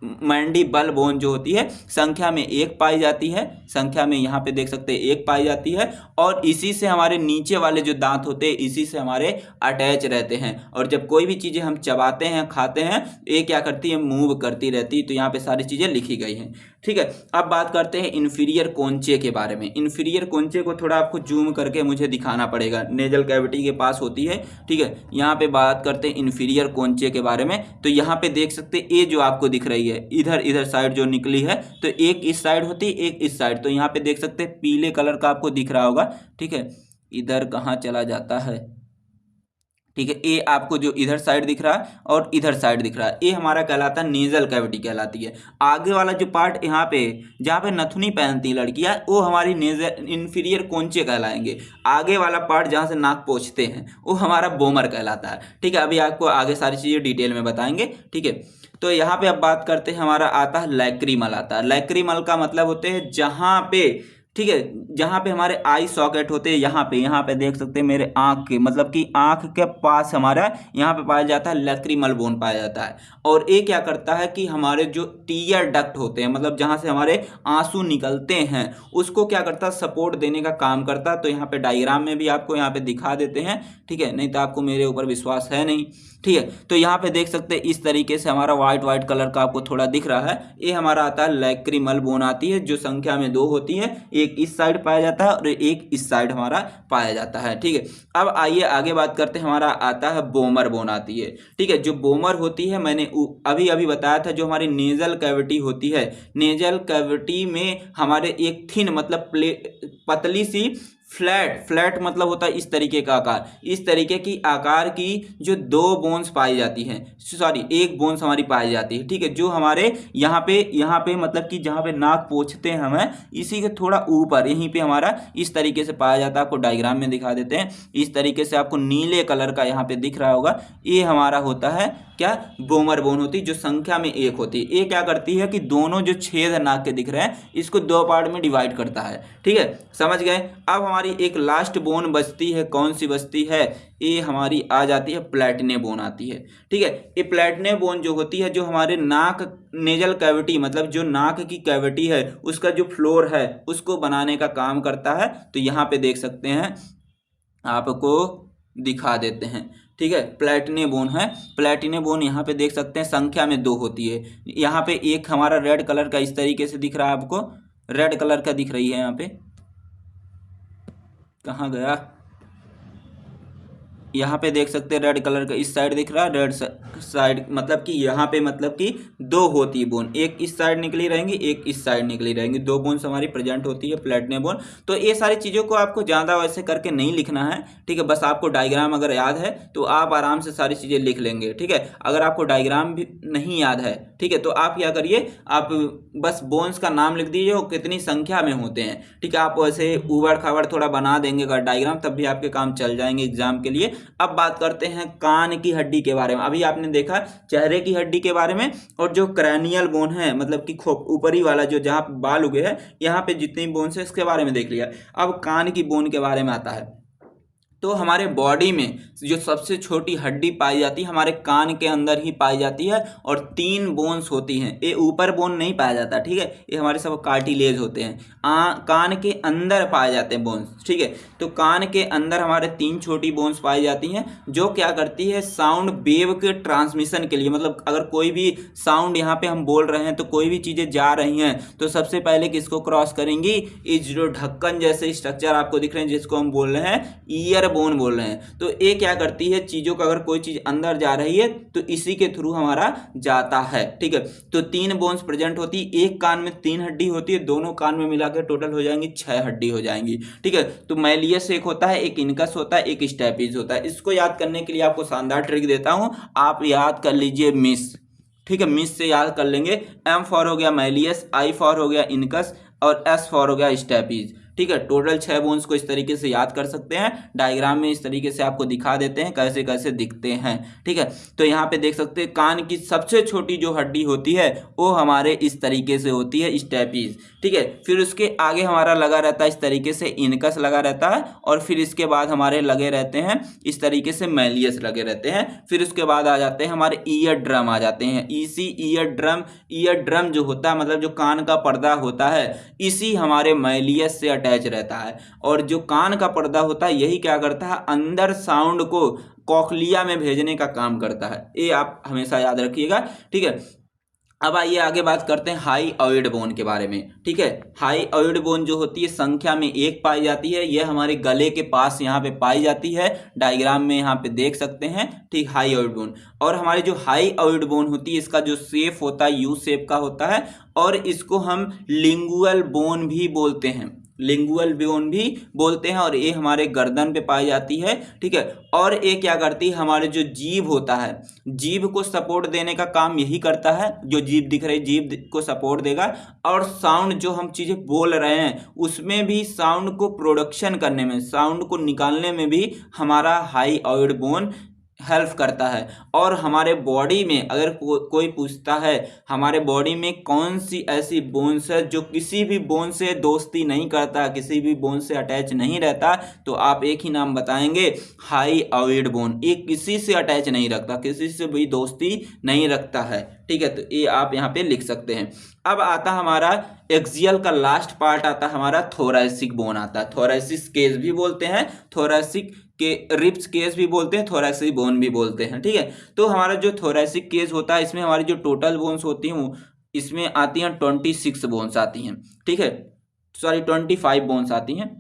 S1: मैंडिबल बोन जो होती है संख्या में 1 पाई जाती है, संख्या में यहाँ पे देख सकते हैं 1 पाई जाती है, और इसी से हमारे नीचे वाले जो दांत होते हैं इसी से हमारे अटैच रहते हैं, और जब कोई भी चीज़ें हम चबाते हैं खाते हैं ये क्या करती है, मूव करती रहती है। तो यहाँ पे सारी चीज़ें लिखी गई हैं, ठीक है। अब बात करते हैं इन्फीरियर कोंचे के बारे में। इन्फीरियर कोंचे को थोड़ा आपको जूम करके मुझे दिखाना पड़ेगा, नेजल कैविटी के पास होती है, ठीक है। यहाँ पे बात करते हैं इन्फीरियर कोंचे के बारे में। तो यहाँ पे देख सकते हैं ये जो आपको दिख रही है इधर साइड जो निकली है, तो एक इस साइड होती है एक इस साइड। तो यहाँ पे देख सकते हैं पीले कलर का आपको दिख रहा होगा, ठीक है। इधर कहाँ चला जाता है, ठीक है। ये आपको जो इधर साइड दिख रहा है और इधर साइड दिख रहा है, ये हमारा कहलाता है नेजल कैविटी कहलाती है। आगे वाला जो पार्ट यहाँ पे जहाँ पे नथुनी पहनती है लड़कियाँ, वो हमारी नेजल इन्फीरियर कोंचे कहलाएंगे। आगे वाला पार्ट जहाँ से नाक पोंछते हैं वो हमारा बोमर कहलाता है, ठीक है। अभी आपको आगे सारी चीज़ें डिटेल में बताएंगे, ठीक है। तो यहाँ पे अब बात करते हैं, हमारा आता है लैक्रीमल आता है। लैक्रीमल का मतलब होते हैं जहाँ पे, ठीक है, जहाँ पे हमारे आई सॉकेट होते हैं, यहाँ पे देख सकते हैं मेरे आँख के, मतलब कि आँख के पास हमारा यहाँ पे पाया जाता है लैक्रीमल बोन पाया जाता है। और ये क्या करता है कि हमारे जो टीयर डक्ट होते हैं, मतलब जहाँ से हमारे आंसू निकलते हैं, उसको क्या करता है, सपोर्ट देने का काम करता है। तो यहाँ पे डायग्राम में भी आपको यहाँ पे दिखा देते हैं, ठीक है, नहीं तो आपको मेरे ऊपर विश्वास है नहीं, ठीक है। तो यहाँ पे देख सकते हैं इस तरीके से हमारा व्हाइट कलर का आपको थोड़ा दिख रहा है, ये हमारा आता है लैक्रीमल बोन आती है, जो संख्या में 2 होती है, एक इस साइड पाया जाता है और एक इस साइड हमारा पाया जाता है, ठीक है। अब आइए आगे बात करते हैं, हमारा आता है बोमर बोन आती है, ठीक है। जो बोमर होती है मैंने अभी बताया था, जो हमारी नेजल कैविटी होती है, नेजल कैविटी में हमारे एक थिन मतलब पतली सी फ्लैट मतलब होता है इस तरीके का आकार, इस तरीके की आकार की जो 2 बोन्स पाई जाती हैं, सॉरी 1 बोन्स हमारी पाई जाती है, ठीक है। जो हमारे यहाँ पे मतलब कि जहाँ पे नाक पोंछते हैं हमें, इसी के थोड़ा ऊपर यहीं पे हमारा इस तरीके से पाया जाता है। आपको डायग्राम में दिखा देते हैं, इस तरीके से आपको नीले कलर का यहाँ पे दिख रहा होगा, ये हमारा होता है क्या, बोमर बोन होती है, जो संख्या में 1 होती है। ये क्या करती है कि दोनों जो छेद नाक के दिख रहे हैं इसको 2 पार्ट में डिवाइड करता है, ठीक है, समझ गए। अब हमारी एक लास्ट बोन बचती है, कौन सी बचती है, ये हमारी आ जाती है प्लैटिने बोन आती है, ठीक है। ये प्लैटिने बोन जो होती है, जो हमारे नाक नेजल कैविटी मतलब जो नाक की कैविटी है उसका जो फ्लोर है उसको बनाने का काम करता है। तो यहाँ पे देख सकते हैं, आपको दिखा देते हैं, ठीक है, प्लैटिने बोन है। प्लैटिने बोन यहाँ पे देख सकते हैं संख्या में 2 होती है। यहाँ पे एक हमारा रेड कलर का इस तरीके से दिख रहा है, आपको रेड कलर का दिख रही है, यहाँ पे कहाँ गया, यहाँ पे देख सकते हैं रेड कलर का इस साइड दिख रहा है, रेड साइड मतलब कि यहाँ पे मतलब कि 2 होती है बोन, एक इस साइड निकली रहेंगी एक इस साइड निकली रहेंगी, 2 बोन्स हमारी प्रेजेंट होती है प्लैटिने बोन। तो ये सारी चीज़ों को आपको ज़्यादा वैसे करके नहीं लिखना है, ठीक है। बस आपको डायग्राम अगर याद है तो आप आराम से सारी चीज़ें लिख लेंगे, ठीक है। अगर आपको डायग्राम भी नहीं याद है, ठीक है, तो आप क्या करिए, आप बस बोन्स का नाम लिख दीजिए और कितनी संख्या में होते हैं, ठीक है। आप वैसे ऊबड़ खाबड़ थोड़ा बना देंगे अगर डायग्राम, तब भी आपके काम चल जाएंगे एग्जाम के लिए। अब बात करते हैं कान की हड्डी के बारे में। अभी आपने देखा चेहरे की हड्डी के बारे में, और जो क्रैनियल बोन है मतलब कि ऊपरी वाला जो जहाँ बाल उगे हैं, यहाँ पे जितनी बोन्स है इसके बारे में देख लिया। अब कान की बोन के बारे में आता है। तो हमारे बॉडी में जो सबसे छोटी हड्डी पाई जाती है हमारे कान के अंदर ही पाई जाती है, और 3 बोन्स होती हैं। ये ऊपर बोन नहीं पाया जाता, ठीक है, ये हमारे सब कार्टिलेज होते हैं, कान के अंदर पाए जाते हैं बोन्स, ठीक है। तो कान के अंदर हमारे 3 छोटी बोन्स पाई जाती हैं, जो क्या करती है, साउंड वेव के ट्रांसमिशन के लिए, मतलब अगर कोई भी साउंड यहाँ पे हम बोल रहे हैं तो कोई भी चीज़ें जा रही हैं तो सबसे पहले किसको क्रॉस करेंगी, इस जो ढक्कन जैसे स्ट्रक्चर आपको दिख रहे हैं जिसको हम बोल रहे हैं ईयर बोन बोल रहे हैं। तो ये क्या करती है, चीज़ों का अगर कोई चीज़ अंदर जा रही है तो इसी के थ्रू हमारा जाता है, ठीक है। तो 3 बोन्स प्रेजेंट होती है, एक कान में 3 हड्डी होती है, दोनों कान में मिला के टोटल हो जाएंगी 6 हड्डी हो जाएंगी, ठीक है। तो मैलियस एक होता है, एक इनकस होता है, एक स्टेपिज होता है। इसको याद करने के लिए आपको शानदार ट्रिक देता हूँ, आप याद कर लीजिए मिस, ठीक है, मिस से याद कर लेंगे। M फॉर हो गया मैलियस, I फॉर हो गया इनकस, और S फॉर हो गया स्टेपिज, ठीक है। टोटल 6 बोन्स को इस तरीके से याद कर सकते हैं, डायग्राम में इस तरीके से आपको दिखा देते हैं कैसे कैसे दिखते हैं, ठीक है। तो यहाँ पे देख सकते हैं कान की सबसे छोटी जो हड्डी होती है वो हमारे इस तरीके से होती है, स्टेपीज, ठीक है। फिर उसके आगे हमारा लगा रहता है इस तरीके से इनकस लगा रहता है, और फिर इसके बाद हमारे लगे रहते हैं इस तरीके से मैलियस लगे रहते हैं। फिर उसके बाद आ जाते हैं हमारे ईयर ड्रम आ जाते हैं, इसी ईयर ड्रम जो होता है मतलब जो कान का पर्दा होता है इसी हमारे मैलियस से अटैच रहता है। और जो कान का पर्दा होता है यही क्या करता है, अंदर साउंड को कॉक्लिया में भेजने का काम करता है, ये आप हमेशा याद रखिएगा, ठीक है। अब आइए आगे बात करते हैं हाई ऑइड बोन के बारे में, ठीक है। हाई ऑइड बोन जो होती है संख्या में 1 पाई जाती है, यह हमारे गले के पास यहाँ पे पाई जाती है, डायग्राम में यहाँ पे देख सकते हैं, ठीक। हाई ऑइड बोन, और हमारी जो हाई ऑइड बोन होती है इसका जो शेप होता है यू शेप का होता है, और इसको हम लिंगुअल बोन भी बोलते हैं, लिंगुअल बोन भी बोलते हैं, और ये हमारे गर्दन पे पाई जाती है, ठीक है। और ये क्या करती है, हमारे जो जीभ होता है, जीभ को सपोर्ट देने का काम यही करता है, जो जीभ दिख रही है जीभ को सपोर्ट देगा, और साउंड जो हम चीज़ें बोल रहे हैं उसमें भी साउंड को प्रोडक्शन करने में, साउंड को निकालने में भी हमारा हाई ऑइड बोन हेल्प करता है। और हमारे बॉडी में अगर कोई पूछता है हमारे बॉडी में कौन सी ऐसी बोन्स है जो किसी भी बोन से दोस्ती नहीं करता, किसी भी बोन से अटैच नहीं रहता, तो आप एक ही नाम बताएंगे, हाई ऑइड बोन। ये किसी से अटैच नहीं रखता, किसी से भी दोस्ती नहीं रखता है, ठीक है। तो ये आप यहाँ पे लिख सकते हैं। अब आता हमारा एक्सियल का लास्ट पार्ट आता है हमारा थोरैसिक बोन आता है, थोरैसिक केस भी बोलते हैं, थोरैसिक के रिब्स केस भी बोलते हैं, थोरैसिक बोन भी बोलते हैं, ठीक है। तो हमारा जो थोरैसिक केस होता है इसमें हमारी जो टोटल बोन्स होती हैं इसमें आती हैं 26 बोन्स आती हैं, ठीक है, सॉरी 25 बोन्स आती हैं,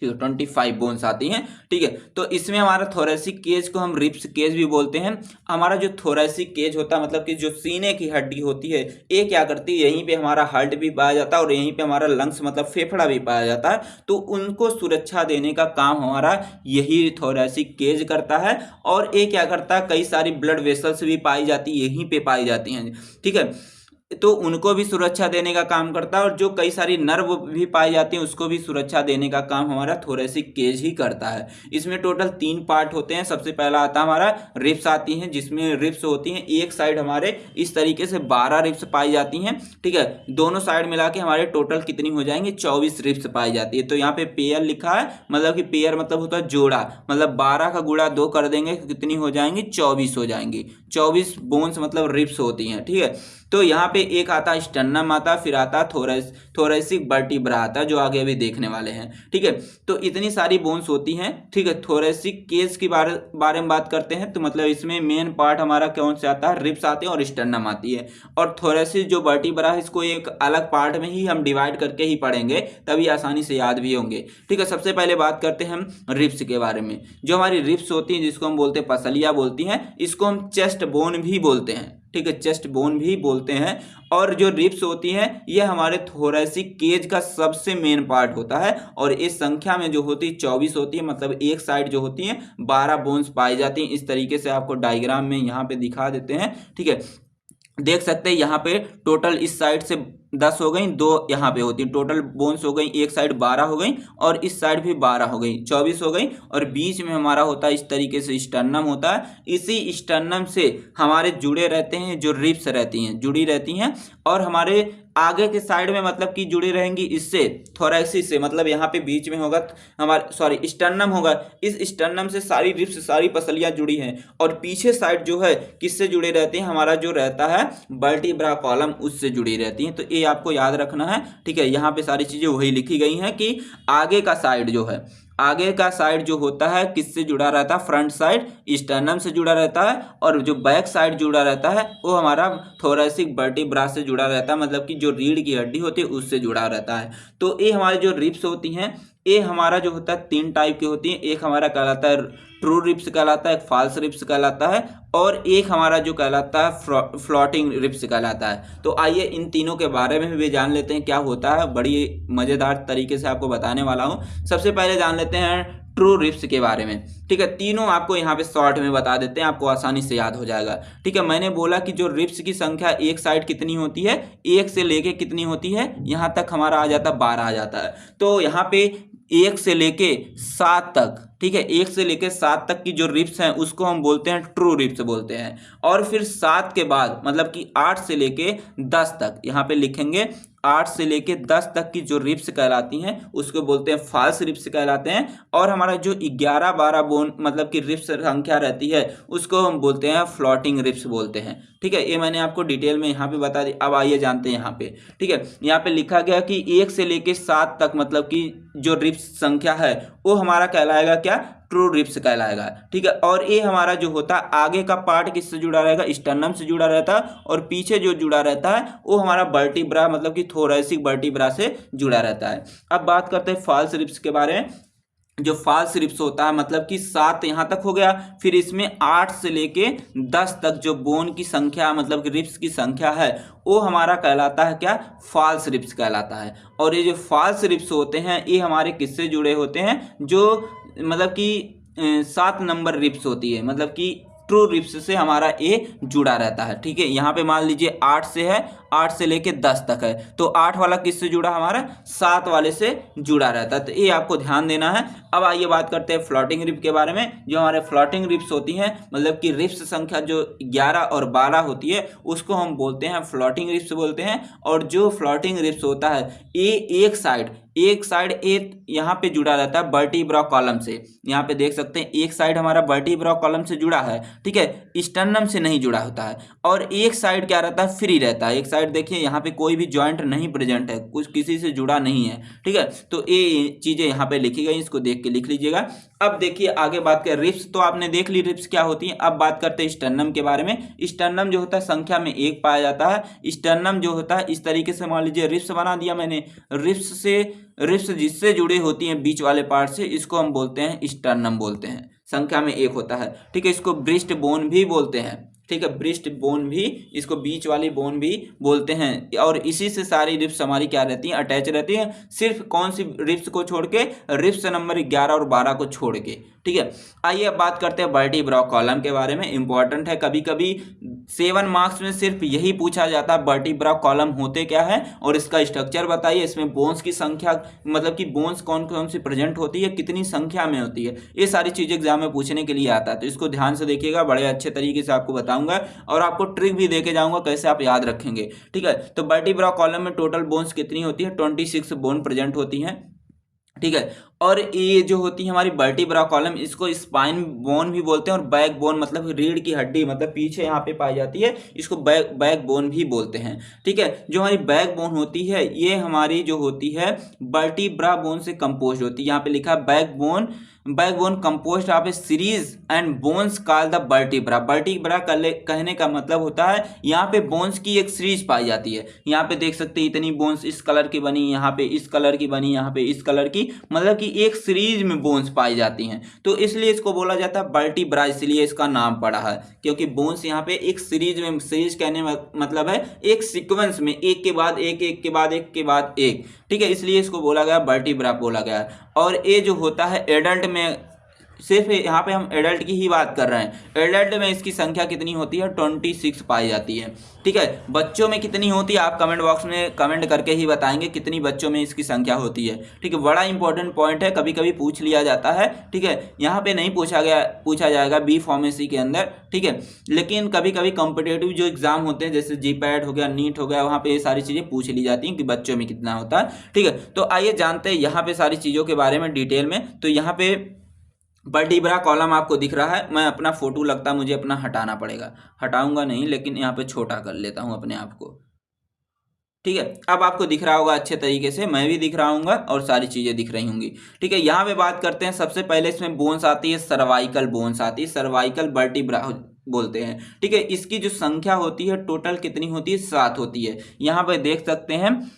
S1: ठीक है, 25 बोन्स आती हैं, ठीक है। तो इसमें हमारा थोरैसिक केज को हम रिब्स केज भी बोलते हैं। हमारा जो थोरैसिक केज होता है मतलब कि जो सीने की हड्डी होती है ये क्या करती है, यहीं पे हमारा हार्ट भी पाया जाता है और यहीं पे हमारा लंग्स मतलब फेफड़ा भी पाया जाता है, तो उनको सुरक्षा देने का काम हमारा यही थोरैसिक केज करता है। और ये क्या करता है, कई सारी ब्लड वेसल्स भी पाई जाती यहीं पे पाई जाती हैं, ठीक है, तो उनको भी सुरक्षा देने का काम करता है। और जो कई सारी नर्व भी पाई जाती हैं उसको भी सुरक्षा देने का काम हमारा थोरैसिक केज ही करता है। इसमें टोटल 3 पार्ट होते हैं। सबसे पहला आता है हमारा रिब्स आती हैं, जिसमें रिब्स होती हैं एक साइड हमारे इस तरीके से 12 रिब्स पाई जाती हैं, ठीक है। दोनों साइड मिला के हमारे टोटल कितनी हो जाएंगी, 24 रिब्स पाई जाती है। तो यहाँ पे पेयर लिखा है, मतलब कि पेयर मतलब होता है जोड़ा, मतलब 12 का गुणा 2 कर देंगे कितनी हो जाएंगी, 24 हो जाएंगी। 24 बोन्स मतलब रिब्स होती हैं, ठीक है। तो यहाँ पे एक आता है स्टर्नम आता, फिर आता थोरैसिक वर्टिब्रा आता, जो आगे अभी देखने वाले हैं, ठीक है। तो इतनी सारी बोन्स होती हैं, ठीक है। थोरैसिक केज के बारे में बात करते हैं तो मतलब इसमें मेन पार्ट हमारा कौन से आता है, रिब्स आते हैं और स्टर्नम आती है। और थोरैसिक जो वर्टिब्रा है इसको एक अलग पार्ट में ही हम डिवाइड करके ही पढ़ेंगे, तभी आसानी से याद भी होंगे, ठीक है। सबसे पहले बात करते हैं हम रिब्स के बारे में। जो हमारी रिब्स होती हैं जिसको हम बोलते हैं पसलियाँ बोलती हैं, इसको हम चेस्ट बोन भी बोलते हैं, ठीक है, चेस्ट बोन भी बोलते हैं। और जो रिब्स होती हैं ये हमारे थोरैसिक केज का सबसे मेन पार्ट होता है, और इस संख्या में जो होती है 24 होती है, मतलब एक साइड जो होती है 12 बोन्स पाई जाती हैं। इस तरीके से आपको डायग्राम में यहाँ पे दिखा देते हैं, ठीक है। देख सकते हैं यहाँ पे टोटल इस साइड से 10 हो गई, 2 यहाँ पे होती है, टोटल बोन्स हो गई एक साइड 12 हो गई और इस साइड भी 12 हो गई, 24 हो गई। और बीच में हमारा होता है इस तरीके से स्टर्नम होता है, इसी स्टर्नम से हमारे जुड़े रहते हैं जो रिब्स रहती हैं, जुड़ी रहती हैं। और हमारे आगे के साइड में मतलब कि जुड़ी रहेंगी इससे थोरैसिस से, मतलब यहाँ पे बीच में होगा हमारे सॉरी स्टर्नम होगा, इस स्टर्नम से सारी रिब्स सारी पसलियाँ जुड़ी हैं। और पीछे साइड जो है किससे जुड़े रहते हैं, हमारा जो रहता है वर्टिब्रा कॉलम उससे जुड़ी रहती हैं। तो ये आपको याद रखना है, ठीक है। यहाँ पे सारी चीज़ें वही लिखी गई हैं कि आगे का साइड जो है, आगे का साइड जो होता है किससे जुड़ा रहता है, फ्रंट साइड स्टर्नम से जुड़ा रहता है, और जो बैक साइड जुड़ा रहता है वो हमारा थोरैसिक वर्टिब्रा से जुड़ा रहता है, मतलब कि जो रीढ़ की हड्डी होती है उससे जुड़ा रहता है। तो ये हमारे जो रिब्स होती हैं ये हमारा जो होता है 3 टाइप की होती हैं। एक हमारा कहलाता है ट्रू रिब्स कहलाता है, एक फॉल्स रिब्स कहलाता है, और एक हमारा जो कहलाता है फ्लोटिंग रिब्स कहलाता है। तो आइए इन तीनों के बारे में भी जान लेते हैं क्या होता है, बड़ी मज़ेदार तरीके से आपको बताने वाला हूँ। सबसे पहले जान लेते हैं ट्रू रिप्स के बारे में। ठीक है, तीनों आपको यहाँ पे शॉर्ट में बता देते हैं, आपको आसानी से याद हो जाएगा। ठीक है, मैंने बोला कि जो रिप्स की संख्या एक साइड कितनी होती है, एक से लेके कितनी होती है, यहाँ तक हमारा आ जाता है 12 आ जाता है। तो यहाँ पे 1 से लेके 7 तक, ठीक है, 1 से लेके 7 तक की जो रिप्स हैं उसको हम बोलते हैं ट्रू रिप्स बोलते हैं। और फिर 7 के बाद मतलब कि 8 से लेके 10 तक, यहाँ पे लिखेंगे 8 से लेके 10 तक की जो रिप्स कहलाती हैं उसको बोलते हैं फॉल्स रिप्स कहलाते हैं। और हमारा जो 11 12 बोन मतलब कि रिप्स संख्या रहती है उसको हम बोलते हैं फ्लोटिंग रिप्स बोलते हैं। ठीक है, ये मैंने आपको डिटेल में यहाँ पे बता दी। अब आइए जानते हैं यहाँ पे। ठीक है, यहाँ पे लिखा गया कि 1 से लेके 7 तक मतलब कि जो रिप्स संख्या है वो हमारा कहलाएगा क्या, ट्रू रिप्स कहलाएगा। ठीक है, और ये हमारा जो होता है आगे का पार्ट किससे जुड़ा रहेगा, स्टर्नम से जुड़ा रहता है, और पीछे जो जुड़ा रहता है वो हमारा वर्टिब्रा मतलब कि थोरैसिक वर्टिब्रा से जुड़ा रहता है। अब बात करते हैं फॉल्स रिप्स के बारे में। जो फॉल्स रिप्स होता है मतलब कि 7 यहाँ तक हो गया, फिर इसमें 8 से लेके 10 तक जो बोन की संख्या मतलब कि रिप्स की संख्या है वो हमारा कहलाता है क्या, फॉल्स रिप्स कहलाता है। और ये जो फॉल्स रिप्स होते हैं ये हमारे किससे जुड़े होते हैं, जो मतलब कि 7 नंबर रिप्स होती है मतलब कि ट्रू रिप्स से हमारा ए जुड़ा रहता है। ठीक है, यहाँ पे मान लीजिए 8 से है, 8 से लेके 10 तक है, तो 8 वाला किससे जुड़ा, हमारा 7 वाले से जुड़ा रहता है। तो ये आपको ध्यान देना है। अब आइए बात करते हैं फ्लोटिंग रिप के बारे में। जो हमारे फ्लोटिंग रिप्स होती हैं मतलब कि रिप्स संख्या जो 11 और 12 होती है उसको हम बोलते हैं फ्लोटिंग रिप्स बोलते हैं। और जो फ्लोटिंग रिप्स होता है ये एक साइड एक यहाँ पे जुड़ा रहता है वर्टिब्रा कॉलम से। यहाँ पे देख सकते हैं एक साइड हमारा वर्टिब्रा कॉलम से जुड़ा है, ठीक है, स्टर्नम से नहीं जुड़ा होता है। और एक साइड क्या रहता है, फ्री रहता है। एक साइड देखिए यहाँ पे कोई भी जॉइंट नहीं प्रेजेंट है, कुछ किसी से जुड़ा नहीं है। ठीक है, तो ये चीजें यहाँ पे लिखी गई, इसको देख के लिख लीजिएगा। अब देखिए आगे बात करें रिप्स, तो आपने देख ली रिप्स क्या होती है। अब बात करते हैं स्टर्नम के बारे में। स्टर्नम जो होता है संख्या में 1 पाया जाता है। स्टर्नम जो होता है इस तरीके से मान लीजिए रिप्स बना दिया मैंने, रिप्स जिससे जुड़ी होती हैं बीच वाले पार्ट से, इसको हम बोलते हैं स्टर्नम बोलते हैं। संख्या में 1 होता है। ठीक है, इसको ब्रिस्ट बोन भी बोलते हैं। ठीक है, ब्रिस्ट बोन भी, इसको बीच वाली बोन भी बोलते हैं। और इसी से सारी रिप्स हमारी क्या रहती हैं, अटैच रहती हैं। सिर्फ कौन सी रिप्स को छोड़ के, रिप्स नंबर 11 और 12 को छोड़ के। ठीक है, आइए अब बात करते हैं वर्टिब्रा कॉलम के बारे में। इंपॉर्टेंट है, कभी कभी 7 मार्क्स में सिर्फ यही पूछा जाता है वर्टिब्रा कॉलम होते क्या है और इसका स्ट्रक्चर बताइए, इसमें बोन्स की संख्या मतलब कि बोन्स कौन कौन सी प्रेजेंट होती है, कितनी संख्या में होती है, ये सारी चीजें एग्जाम में पूछने के लिए आता है। तो इसको ध्यान से देखिएगा, बड़े अच्छे तरीके से आपको बताऊंगा और आपको ट्रिक भी देके जाऊंगा कैसे आप याद रखेंगे। ठीक है, तो वर्टिब्रा कॉलम में टोटल बोन्स कितनी होती है, 26 बोन प्रेजेंट होती हैं। ठीक है, और ये जो होती है हमारी वर्टिब्रा कॉलम, इसको स्पाइन बोन भी बोलते हैं और बैक बोन मतलब रीढ़ की हड्डी मतलब पीछे यहाँ पे पाई जाती है, इसको बैक बोन भी बोलते हैं। ठीक है, जो हमारी बैक बोन होती है ये हमारी जो होती है वर्टिब्रा बोन से कंपोज होती है। यहाँ पे लिखा है back bone composed of A series and bones called the vertebra. Vertebra कहने का मतलब होता है यहाँ पे बोन्स की एक सीरीज पाई जाती है। यहाँ पे देख सकते हैं इतनी बोन्स इस कलर की बनी, यहाँ पे इस कलर की बनी, यहाँ पे इस कलर की, मतलब कि एक सीरीज में बोन्स पाई जाती हैं। तो इसलिए इसको बोला जाता है वर्टिब्रा, इसलिए इसका नाम पड़ा है क्योंकि बोन्स यहाँ पे एक सीरीज में, सीरीज कहने मतलब है एक सीक्वेंस में एक के बाद एक, एक के बाद एक के बाद एक। ठीक है, इसलिए इसको बोला गया वर्टिब्रा बोला गया। और ये जो होता है एडल्ट में, सिर्फ यहाँ पे हम एडल्ट की ही बात कर रहे हैं, एडल्ट में इसकी संख्या कितनी होती है, 26 पाई जाती है। ठीक है, बच्चों में कितनी होती है आप कमेंट बॉक्स में कमेंट करके ही बताएंगे कितनी बच्चों में इसकी संख्या होती है। ठीक है, बड़ा इंपॉर्टेंट पॉइंट है, कभी कभी पूछ लिया जाता है। ठीक है, यहाँ पे नहीं पूछा जाएगा बी फार्मेसी के अंदर। ठीक है, लेकिन कभी कभी कॉम्पिटेटिव जो एग्जाम होते हैं जैसे जीपैट हो गया, नीट हो गया, वहाँ पे ये सारी चीज़ें पूछ ली जाती हैं कि बच्चों में कितना होता है। ठीक है, तो आइए जानते हैं यहाँ पे सारी चीज़ों के बारे में डिटेल में। तो यहाँ पे वर्टिब्रा कॉलम आपको दिख रहा है, मैं अपना फोटो लगता है मुझे अपना हटाना पड़ेगा, हटाऊंगा नहीं लेकिन यहाँ पे छोटा कर लेता हूँ अपने आप को। ठीक है, अब आपको दिख रहा होगा अच्छे तरीके से, मैं भी दिख रहा हूँ और सारी चीजें दिख रही होंगी। ठीक है, यहाँ पे बात करते हैं, सबसे पहले इसमें बोन्स आती है, सर्वाइकल बोन्स आती है, सर्वाइकल वर्टिब्रा बोलते हैं। ठीक है, इसकी जो संख्या होती है टोटल कितनी होती है, 7 होती है। यहाँ पे देख सकते हैं,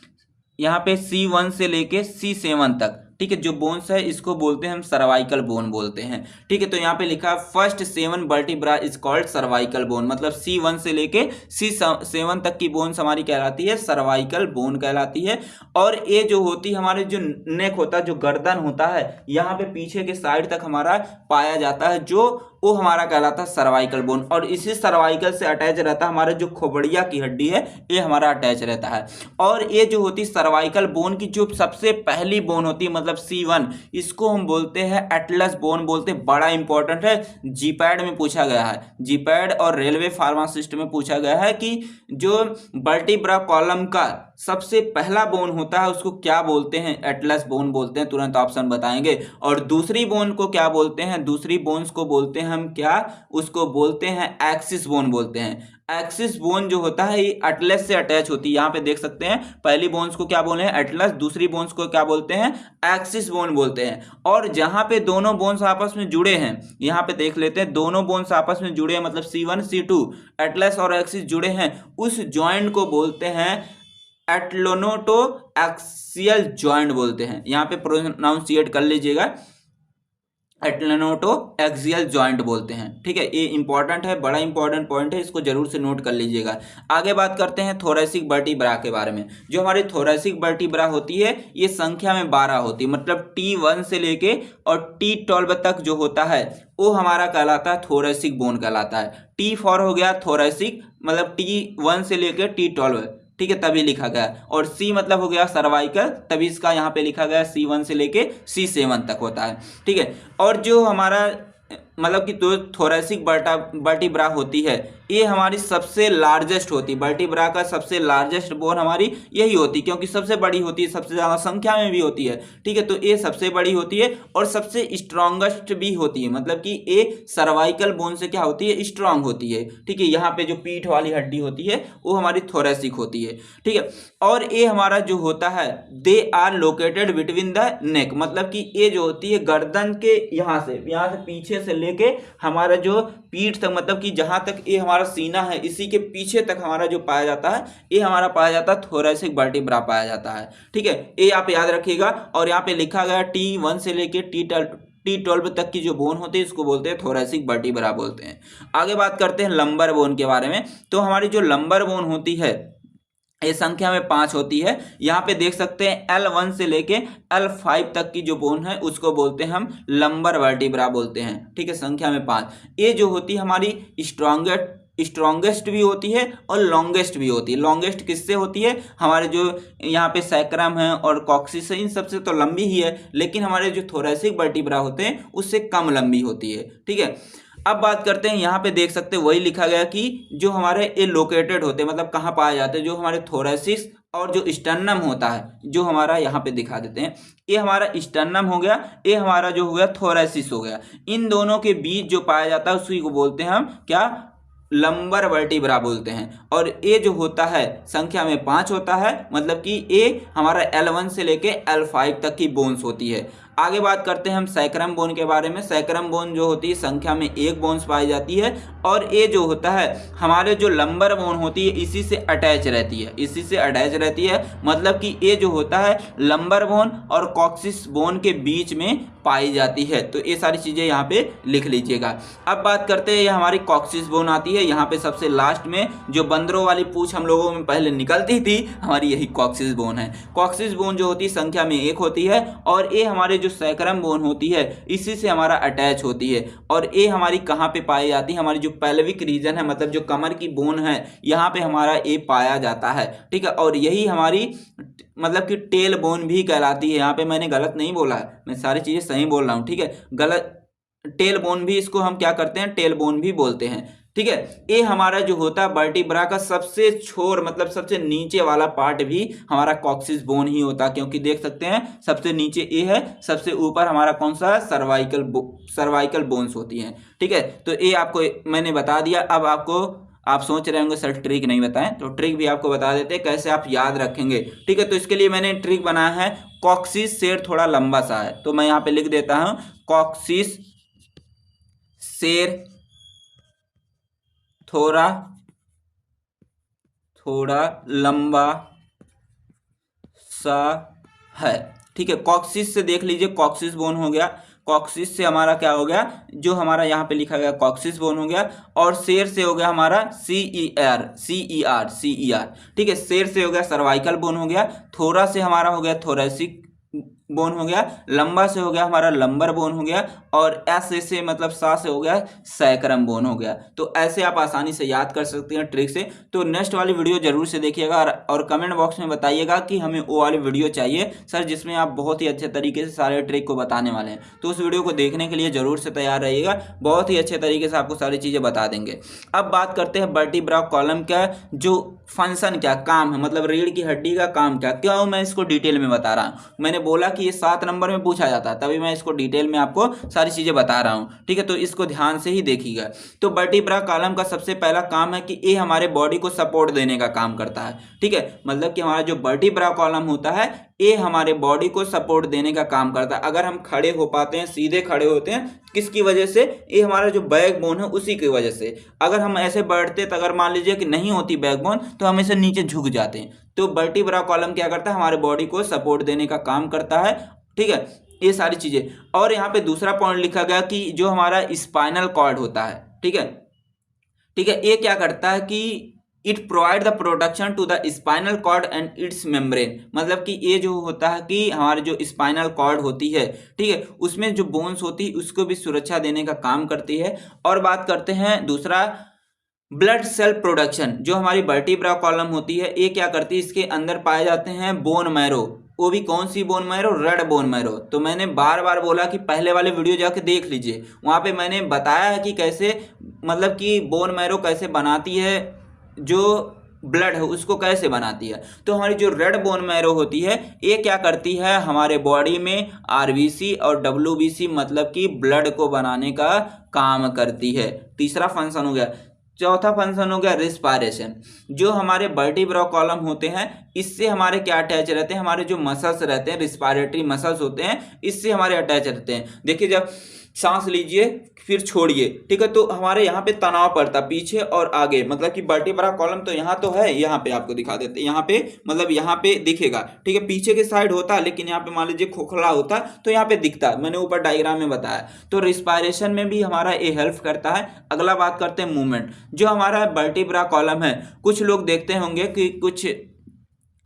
S1: यहाँ पे C1 से लेके C7 तक, ठीक है, जो बोन्स है इसको बोलते हैं हम सर्वाइकल बोन बोलते हैं। ठीक है, तो यहाँ पे लिखा first 7 vertebra is called cervical bone, मतलब C1 से लेके C7 तक की बोन्स हमारी कहलाती है सर्वाइकल बोन कहलाती है। और ये जो होती है हमारे जो नेक होता है, जो गर्दन होता है, यहाँ पे पीछे के साइड तक हमारा पाया जाता है, जो वो हमारा कहलाता है सर्वाइकल बोन। और इसी सर्वाइकल से अटैच रहता है हमारा जो खोपड़िया की हड्डी है, ये हमारा अटैच रहता है। और ये जो होती है सर्वाइकल बोन की जो सबसे पहली बोन होती है, मतलब C1, इसको हम बोलते हैं एटलस बोन बोलते हैं। बड़ा इंपॉर्टेंट है, जीपैड में पूछा गया है, जीपैड और रेलवे फार्मासिस्ट में पूछा गया है कि जो वर्टिब्रा कॉलम का सबसे पहला बोन होता है उसको क्या बोलते हैं, एटलस बोन बोलते हैं, तुरंत ऑप्शन बताएंगे। और दूसरी बोन को क्या बोलते हैं, दूसरी बोन्स को बोलते हैं हम क्या, उसको बोलते हैं एक्सिस बोन बोलते हैं। एक्सिस बोन जो होता है ये एटलस से अटैच होती है। यहाँ पे देख सकते हैं पहली बोन्स को क्या बोले हैं, एटलस, दूसरी बोन्स को क्या बोलते हैं, एक्सिस बोन बोलते हैं। और जहां पे दोनों बोन्स आपस में जुड़े हैं, यहाँ पे देख लेते हैं, दोनों बोन्स आपस में जुड़े हैं, मतलब C1 C2 एटलस और एक्सिस जुड़े हैं, उस जॉइंट को बोलते हैं एटलोनोटो एक्सियल जॉइंट बोलते हैं। यहाँ पे प्रोनाउंसिएट कर लीजिएगा, एटलोनोटो एक्सियल जॉइंट बोलते हैं। ठीक है, ये इंपॉर्टेंट है, बड़ा इंपॉर्टेंट पॉइंट है, इसको जरूर से नोट कर लीजिएगा। आगे बात करते हैं थोरैसिक वर्टिब्रा के बारे में। जो हमारी थोरैसिक वर्टिब्रा होती है ये संख्या में 12 होती है, मतलब T1 से लेके और T12 तक जो होता है वो हमारा कहलाता है थोरैसिक बोन कहलाता है। T4 हो गया थोरैसिक, मतलब T1 से लेके T12, ठीक है, तभी लिखा गया। और C मतलब हो गया सर्वाइकल, तभी इसका यहाँ पे लिखा गया C1 से लेके C7 तक होता है। ठीक है, और जो हमारा मतलब कि तो थोरैसिक वर्टिब्रा होती है ये हमारी सबसे लार्जेस्ट होती है। वर्टिब्रा का सबसे लार्जेस्ट बोन हमारी यही होती है, क्योंकि सबसे बड़ी होती है, सबसे ज़्यादा संख्या में भी होती है। ठीक है, तो ये सबसे बड़ी होती है और सबसे स्ट्रॉन्गेस्ट भी होती है, मतलब कि ये सर्वाइकल बोन से क्या होती है, स्ट्रांग होती है। ठीक है, यहाँ पे जो पीठ वाली हड्डी होती है वो हमारी थोरैसिक होती है। ठीक है, और ये हमारा जो होता है they are located between the neck, मतलब कि ये जो होती है गर्दन के यहाँ से पीछे से लेके हमारा जो पीठ तक, मतलब कि जहां तक ये हमारा सीना है इसी के पीछे तक हमारा जो पाया जाता है ये हमारा पाया जाता है थोरैसिक वर्टिब्रा पाया जाता है। ठीक है, ये आप याद रखिएगा। और यहाँ पे लिखा गया T1 से लेके T12 तक की जो बोन होती है इसको बोलते हैं थोरैसिक वर्टिब्रा बोलते हैं। आगे बात करते हैं लंबर बोन के बारे में। तो हमारी जो लंबर बोन होती है ये संख्या में 5 होती है। यहाँ पे देख सकते हैं L1 से लेके L5 तक की जो बोन है उसको बोलते हैं हम लंबर वर्टिब्रा बोलते हैं। ठीक है, संख्या में 5। ये जो होती है हमारी स्ट्रॉन्गेस्ट भी होती है और लॉन्गेस्ट भी होती है। लॉन्गेस्ट किससे होती है, हमारे जो यहाँ पे सैक्रम है और कॉक्सिस है इन सबसे तो लंबी ही है, लेकिन हमारे जो थोरैसिक वर्टिब्रा होते हैं उससे कम लंबी होती है। ठीक है, अब बात करते हैं, यहाँ पे देख सकते हैं वही लिखा गया कि जो हमारे ये लोकेटेड होते हैं, मतलब कहाँ पाए जाते हैं, जो हमारे थोरैसिस और जो स्टर्नम होता है, जो हमारा यहाँ पे दिखा देते हैं, ये हमारा स्टर्नम हो गया, ये हमारा जो हो गया थोरैसिस हो गया। इन दोनों के बीच जो पाया जाता है उसी को बोलते हैं हम क्या, लंबर वर्टिब्रा बोलते हैं। और ये जो होता है संख्या में 5 होता है, मतलब कि ये हमारा L1 से लेके L5 तक की बोन्स होती है। आगे बात करते हैं हम सैक्रम बोन के बारे में। सैक्रम बोन जो होती है संख्या में 1 बोन्स पाई जाती है, और ये जो होता है हमारे जो लंबर बोन होती है इसी से अटैच रहती है, इसी से अटैच रहती है, मतलब कि ये जो होता है लंबर बोन और कॉक्सिस बोन के बीच में पाई जाती है। तो ये सारी चीज़ें यहाँ पे लिख लीजिएगा। अब बात करते हैं, ये हमारी कॉक्सिस बोन आती है, यहाँ पे सबसे लास्ट में जो बंदरों वाली पूंछ हम लोगों में पहले निकलती थी, हमारी यही कॉक्सिस बोन है। कॉक्सिस बोन जो होती है संख्या में 1 होती है, और ये हमारे जो सैक्रम बोन होती है इसी से हमारा अटैच होती है। और ये हमारी कहाँ पे पाई जाती है, हमारी जो पेल्विक रीजन है, मतलब जो कमर की बोन है, यहाँ पे हमारा ये पाया जाता है। ठीक है, और यही हमारी मतलब कि टेल बोन भी कहलाती है। यहाँ पे मैंने गलत नहीं बोला है, मैं सारी चीज़ें सही बोल रहा हूँ। ठीक है, गलत, टेल बोन भी इसको हम क्या करते हैं, टेल बोन भी बोलते हैं। ठीक है, ये हमारा जो होता है वर्टिब्रा का सबसे छोर, मतलब सबसे नीचे वाला पार्ट भी हमारा कॉक्सिस बोन ही होता है, क्योंकि देख सकते हैं सबसे नीचे ये है, सबसे ऊपर हमारा कौन सा है, सर्वाइकल बोन्स होती हैं। ठीक है, तो ये आपको मैंने बता दिया। अब आपको, आप सोच रहे होंगे सर ट्रिक नहीं बताएं, तो ट्रिक भी आपको बता देते हैं कैसे आप याद रखेंगे। ठीक है, तो इसके लिए मैंने ट्रिक बनाया है, कॉक्सिस शेर थोड़ा लंबा सा है, तो मैं यहाँ पे लिख देता हूँ कॉक्सिस शेर थोड़ा लंबा सा है। ठीक है। कॉक्सिस से देख लीजिए, कॉक्सिस बोन हो गया, कॉक्सिस से हमारा क्या हो गया, जो हमारा यहाँ पे लिखा गया कॉक्सिस बोन हो गया। और शेर से हो गया हमारा सी ई आर, ठीक है। शेर से हो गया सर्वाइकल बोन हो गया। थोड़ा से हमारा हो गया थोरेसिक बोन हो गया। लंबा से हो गया हमारा लंबर बोन हो गया। और एस से मतलब सा से हो गया सैक्रम बोन हो गया। तो ऐसे आप आसानी से याद कर सकते हैं ट्रिक से। तो नेक्स्ट वाली वीडियो जरूर से देखिएगा और कमेंट बॉक्स में बताइएगा कि हमें वो वाली वीडियो चाहिए सर, जिसमें आप बहुत ही अच्छे तरीके से सारे ट्रिक को बताने वाले हैं। तो उस वीडियो को देखने के लिए जरूर से तैयार रहिएगा, बहुत ही अच्छे तरीके से आपको सारी चीज़ें बता देंगे। अब बात करते हैं वर्टिब्रा कॉलम का जो फंक्शन क्या काम है, मतलब रीढ़ की हड्डी का काम क्या, क्यों मैं इसको डिटेल में बता रहा हूँ। मैंने बोला कि ये 7 नंबर में पूछा जाता है, तभी मैं इसको डिटेल में आपको सारी चीज़ें बता रहा हूँ, ठीक है। तो इसको ध्यान से ही देखिएगा। तो वर्टिब्रा कॉलम का सबसे पहला काम है कि ये हमारे बॉडी को सपोर्ट देने का काम करता है, ठीक है। मतलब कि हमारा जो वर्टिब्रा कॉलम होता है ये हमारे बॉडी को सपोर्ट देने का काम करता है। अगर हम खड़े हो पाते हैं, सीधे खड़े होते हैं, किसकी वजह से, ये हमारा जो बैकबोन है उसी की वजह से। अगर हम ऐसे बैठते तो अगर मान लीजिए कि नहीं होती बैकबोन तो हम ऐसे नीचे झुक जाते हैं। तो वर्टिब्रा कॉलम क्या करता है, हमारे बॉडी को सपोर्ट देने का काम करता है, ठीक है। ये सारी चीजें। और यहाँ पे दूसरा पॉइंट लिखा गया कि जो हमारा स्पाइनल कॉर्ड होता है, ठीक है, ठीक है, ये क्या करता है कि it provide the protection to the spinal cord and its membrane. मतलब कि ये जो होता है कि हमारे जो स्पाइनल कॉर्ड होती है, ठीक है, उसमें जो बोन्स होती है उसको भी सुरक्षा देने का काम करती है। और बात करते हैं दूसरा, ब्लड सेल प्रोडक्शन। जो हमारी वर्टिब्रा कॉलम होती है ये क्या करती है, इसके अंदर पाए जाते हैं बोन मैरो। वो भी कौन सी bone marrow, red bone marrow. तो मैंने बार बार बोला कि पहले वाले वीडियो जाके देख लीजिए, वहाँ पे मैंने बताया है कि कैसे, मतलब कि बोन मैरो कैसे बनाती है, जो ब्लड है उसको कैसे बनाती है। तो हमारी जो रेड बोन मैरो होती है ये क्या करती है, हमारे बॉडी में आरबीसी और डब्ल्यूबीसी मतलब कि ब्लड को बनाने का काम करती है। तीसरा फंक्शन हो गया। चौथा फंक्शन हो गया रिस्पायरेशन। जो हमारे वर्टिब्रा कॉलम होते हैं इससे हमारे क्या अटैच रहते हैं, हमारे जो मसल्स रहते हैं, रिस्पायरेटरी मसल्स होते हैं, इससे हमारे अटैच रहते हैं। देखिए जब सांस लीजिए फिर छोड़िए, ठीक है, तो हमारे यहाँ पे तनाव पड़ता पीछे और आगे। मतलब कि वर्टिब्रा कॉलम तो यहाँ तो है, यहाँ पे आपको दिखा देते हैं, यहाँ पे मतलब यहाँ पे दिखेगा, ठीक है, पीछे के साइड होता है लेकिन यहाँ पे मान लीजिए खोखला होता है तो यहाँ पे दिखता है, मैंने ऊपर डायग्राम में बताया। तो रिस्पायरेशन में भी हमारा ये हेल्प करता है। अगला बात करते हैं मूवमेंट। जो हमारा वर्टिब्रा कॉलम है, कुछ लोग देखते होंगे कि कुछ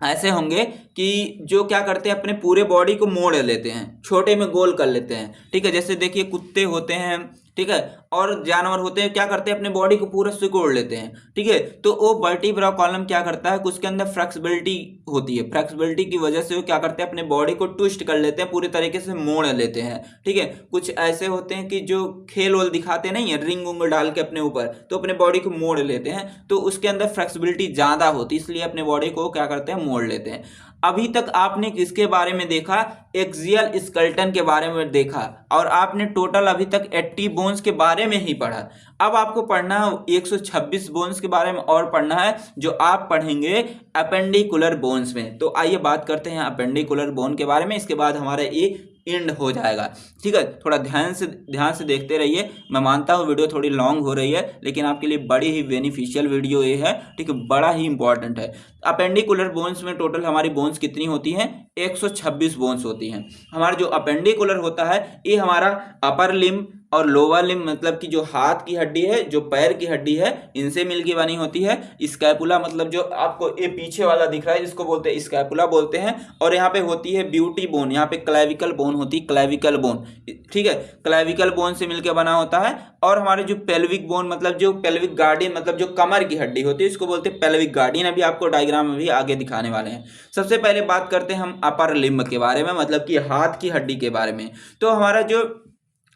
S1: ऐसे होंगे कि जो क्या करते हैं, अपने पूरे बॉडी को मोड़ लेते हैं, छोटे में गोल कर लेते हैं, ठीक है। जैसे देखिए कुत्ते होते हैं, ठीक है, और जानवर होते हैं, क्या करते हैं, अपने बॉडी को पूरा सिकोड़ लेते हैं, ठीक है। तो वो वर्टिब्रा कॉलम क्या करता है, उसके अंदर फ्लेक्सिबिलिटी होती है। फ्लेक्सिबिलिटी की वजह से वो क्या करते हैं, अपने बॉडी को ट्विस्ट कर लेते हैं, पूरी तरीके से मोड़ लेते हैं, ठीक है। कुछ ऐसे होते हैं कि जो खेल वोल दिखाते नहीं है, रिंग उंग डाल के अपने ऊपर, तो अपने बॉडी को मोड़ लेते हैं। तो उसके अंदर फ्लेक्सिबिलिटी ज़्यादा होती है, इसलिए अपने बॉडी को क्या करते हैं, मोड़ लेते हैं। अभी तक आपने किसके बारे में देखा, एक्सियल स्केलेटन के बारे में देखा, और आपने टोटल अभी तक 80 बोन्स के बारे में ही पढ़ा। अब आपको पढ़ना है 126 बोन्स के बारे में और पढ़ना है, जो आप पढ़ेंगे अपेंडिकुलर बोन्स में। तो आइए बात करते हैं अपेंडिकुलर बोन के बारे में, इसके बाद हमारा ये एंड हो जाएगा, ठीक है। थोड़ा ध्यान से देखते रहिए। मैं मानता हूँ वीडियो थोड़ी लॉन्ग हो रही है, लेकिन आपके लिए बड़ी ही बेनिफिशियल वीडियो ये है, ठीक है, बड़ा ही इंपॉर्टेंट है। अपेंडिकुलर बोन्स में टोटल हमारी बोन्स कितनी होती हैं, 126 बोन्स होती हैं। हमारा जो अपेंडिकुलर होता है ये हमारा अपर लिम्ब और लोअर लिम्ब, मतलब कि जो हाथ की हड्डी है, जो पैर की हड्डी है, इनसे मिलकर बनी होती है। स्कैपुला मतलब जो आपको ये पीछे वाला दिख रहा है जिसको बोलते हैं स्कैपुला बोलते हैं। और यहाँ पे होती है ब्यूटी बोन, यहाँ पे क्लेविकल बोन होती है, क्लेविकल बोन, ठीक है, क्लेविकल बोन से मिलकर बना होता है। और हमारे जो पेल्विक बोन मतलब जो पेल्विक गार्डियन मतलब जो कमर की हड्डी होती है इसको बोलते हैं पेल्विक गार्डियन। अभी आपको डायग्राम में भी आगे दिखाने वाले हैं। सबसे पहले बात करते हैं हम अपर लिम्ब के बारे में, मतलब कि हाथ की हड्डी के बारे में। तो हमारा जो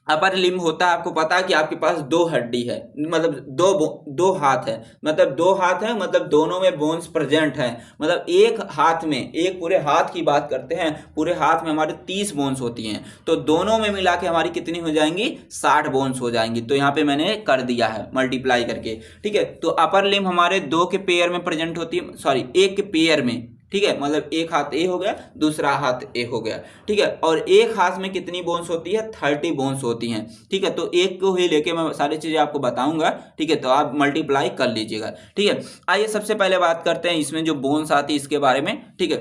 S1: अपर लिम्ब होता है, आपको पता है कि आपके पास 2 हड्डी है, मतलब दो हाथ है, मतलब 2 हाथ है, मतलब दोनों में बोन्स प्रेजेंट हैं। मतलब एक हाथ में, एक पूरे हाथ की बात करते हैं, पूरे हाथ में हमारे 30 बोन्स होती हैं। तो दोनों में मिला के हमारी कितनी हो जाएंगी, 60 बोन्स हो जाएंगी। तो यहाँ पे मैंने कर दिया है मल्टीप्लाई करके, ठीक है। तो अपर लिम्ब हमारे 2 के पेयर में प्रेजेंट होती है, सॉरी 1 के पेयर में, ठीक है, मतलब एक हाथ ए हो गया, दूसरा हाथ ए हो गया, ठीक है। और एक हाथ में कितनी बोन्स होती है, 30 बोन्स होती हैं, ठीक है। तो एक को ही लेके मैं सारी चीजें आपको बताऊंगा, ठीक है, तो आप मल्टीप्लाई कर लीजिएगा, ठीक है। आइए सबसे पहले बात करते हैं इसमें जो बोन्स आती है इसके बारे में, ठीक है।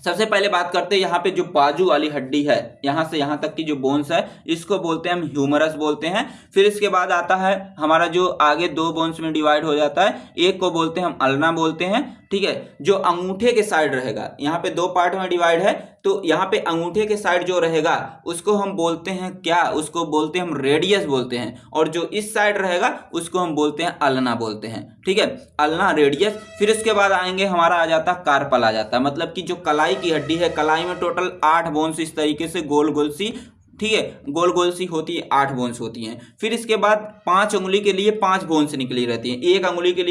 S1: सबसे पहले बात करते हैं यहाँ पे जो बाजू वाली हड्डी है, यहाँ से यहाँ तक की जो बोन्स है, इसको बोलते हैं हम ह्यूमरस बोलते हैं। फिर इसके बाद आता है हमारा जो आगे दो बोन्स में डिवाइड हो जाता है, एक को बोलते हैं हम अल्ना बोलते हैं, ठीक है। जो अंगूठे के साइड रहेगा, यहाँ पे दो पार्ट में डिवाइड है, तो यहाँ पे अंगूठे के साइड जो रहेगा उसको हम बोलते हैं क्या, उसको बोलते हैं हम रेडियस बोलते हैं। और जो इस साइड रहेगा उसको हम बोलते हैं अल्ना बोलते हैं, ठीक है, अल्ना रेडियस। फिर इसके बाद आएंगे हमारा आ जाता है कार्पल आ जाता है, मतलब कि जो कलाई की हड्डी है, कलाई में टोटल 8 बोन्स इस तरीके से गोल गोल सी, ठीक है, गोल गोल सी होती है, 8 बोन्स होती हैं। फिर इसके बाद 5 उंगली के लिए 5 बोन्स निकली रहती हैं। एक अंगुली के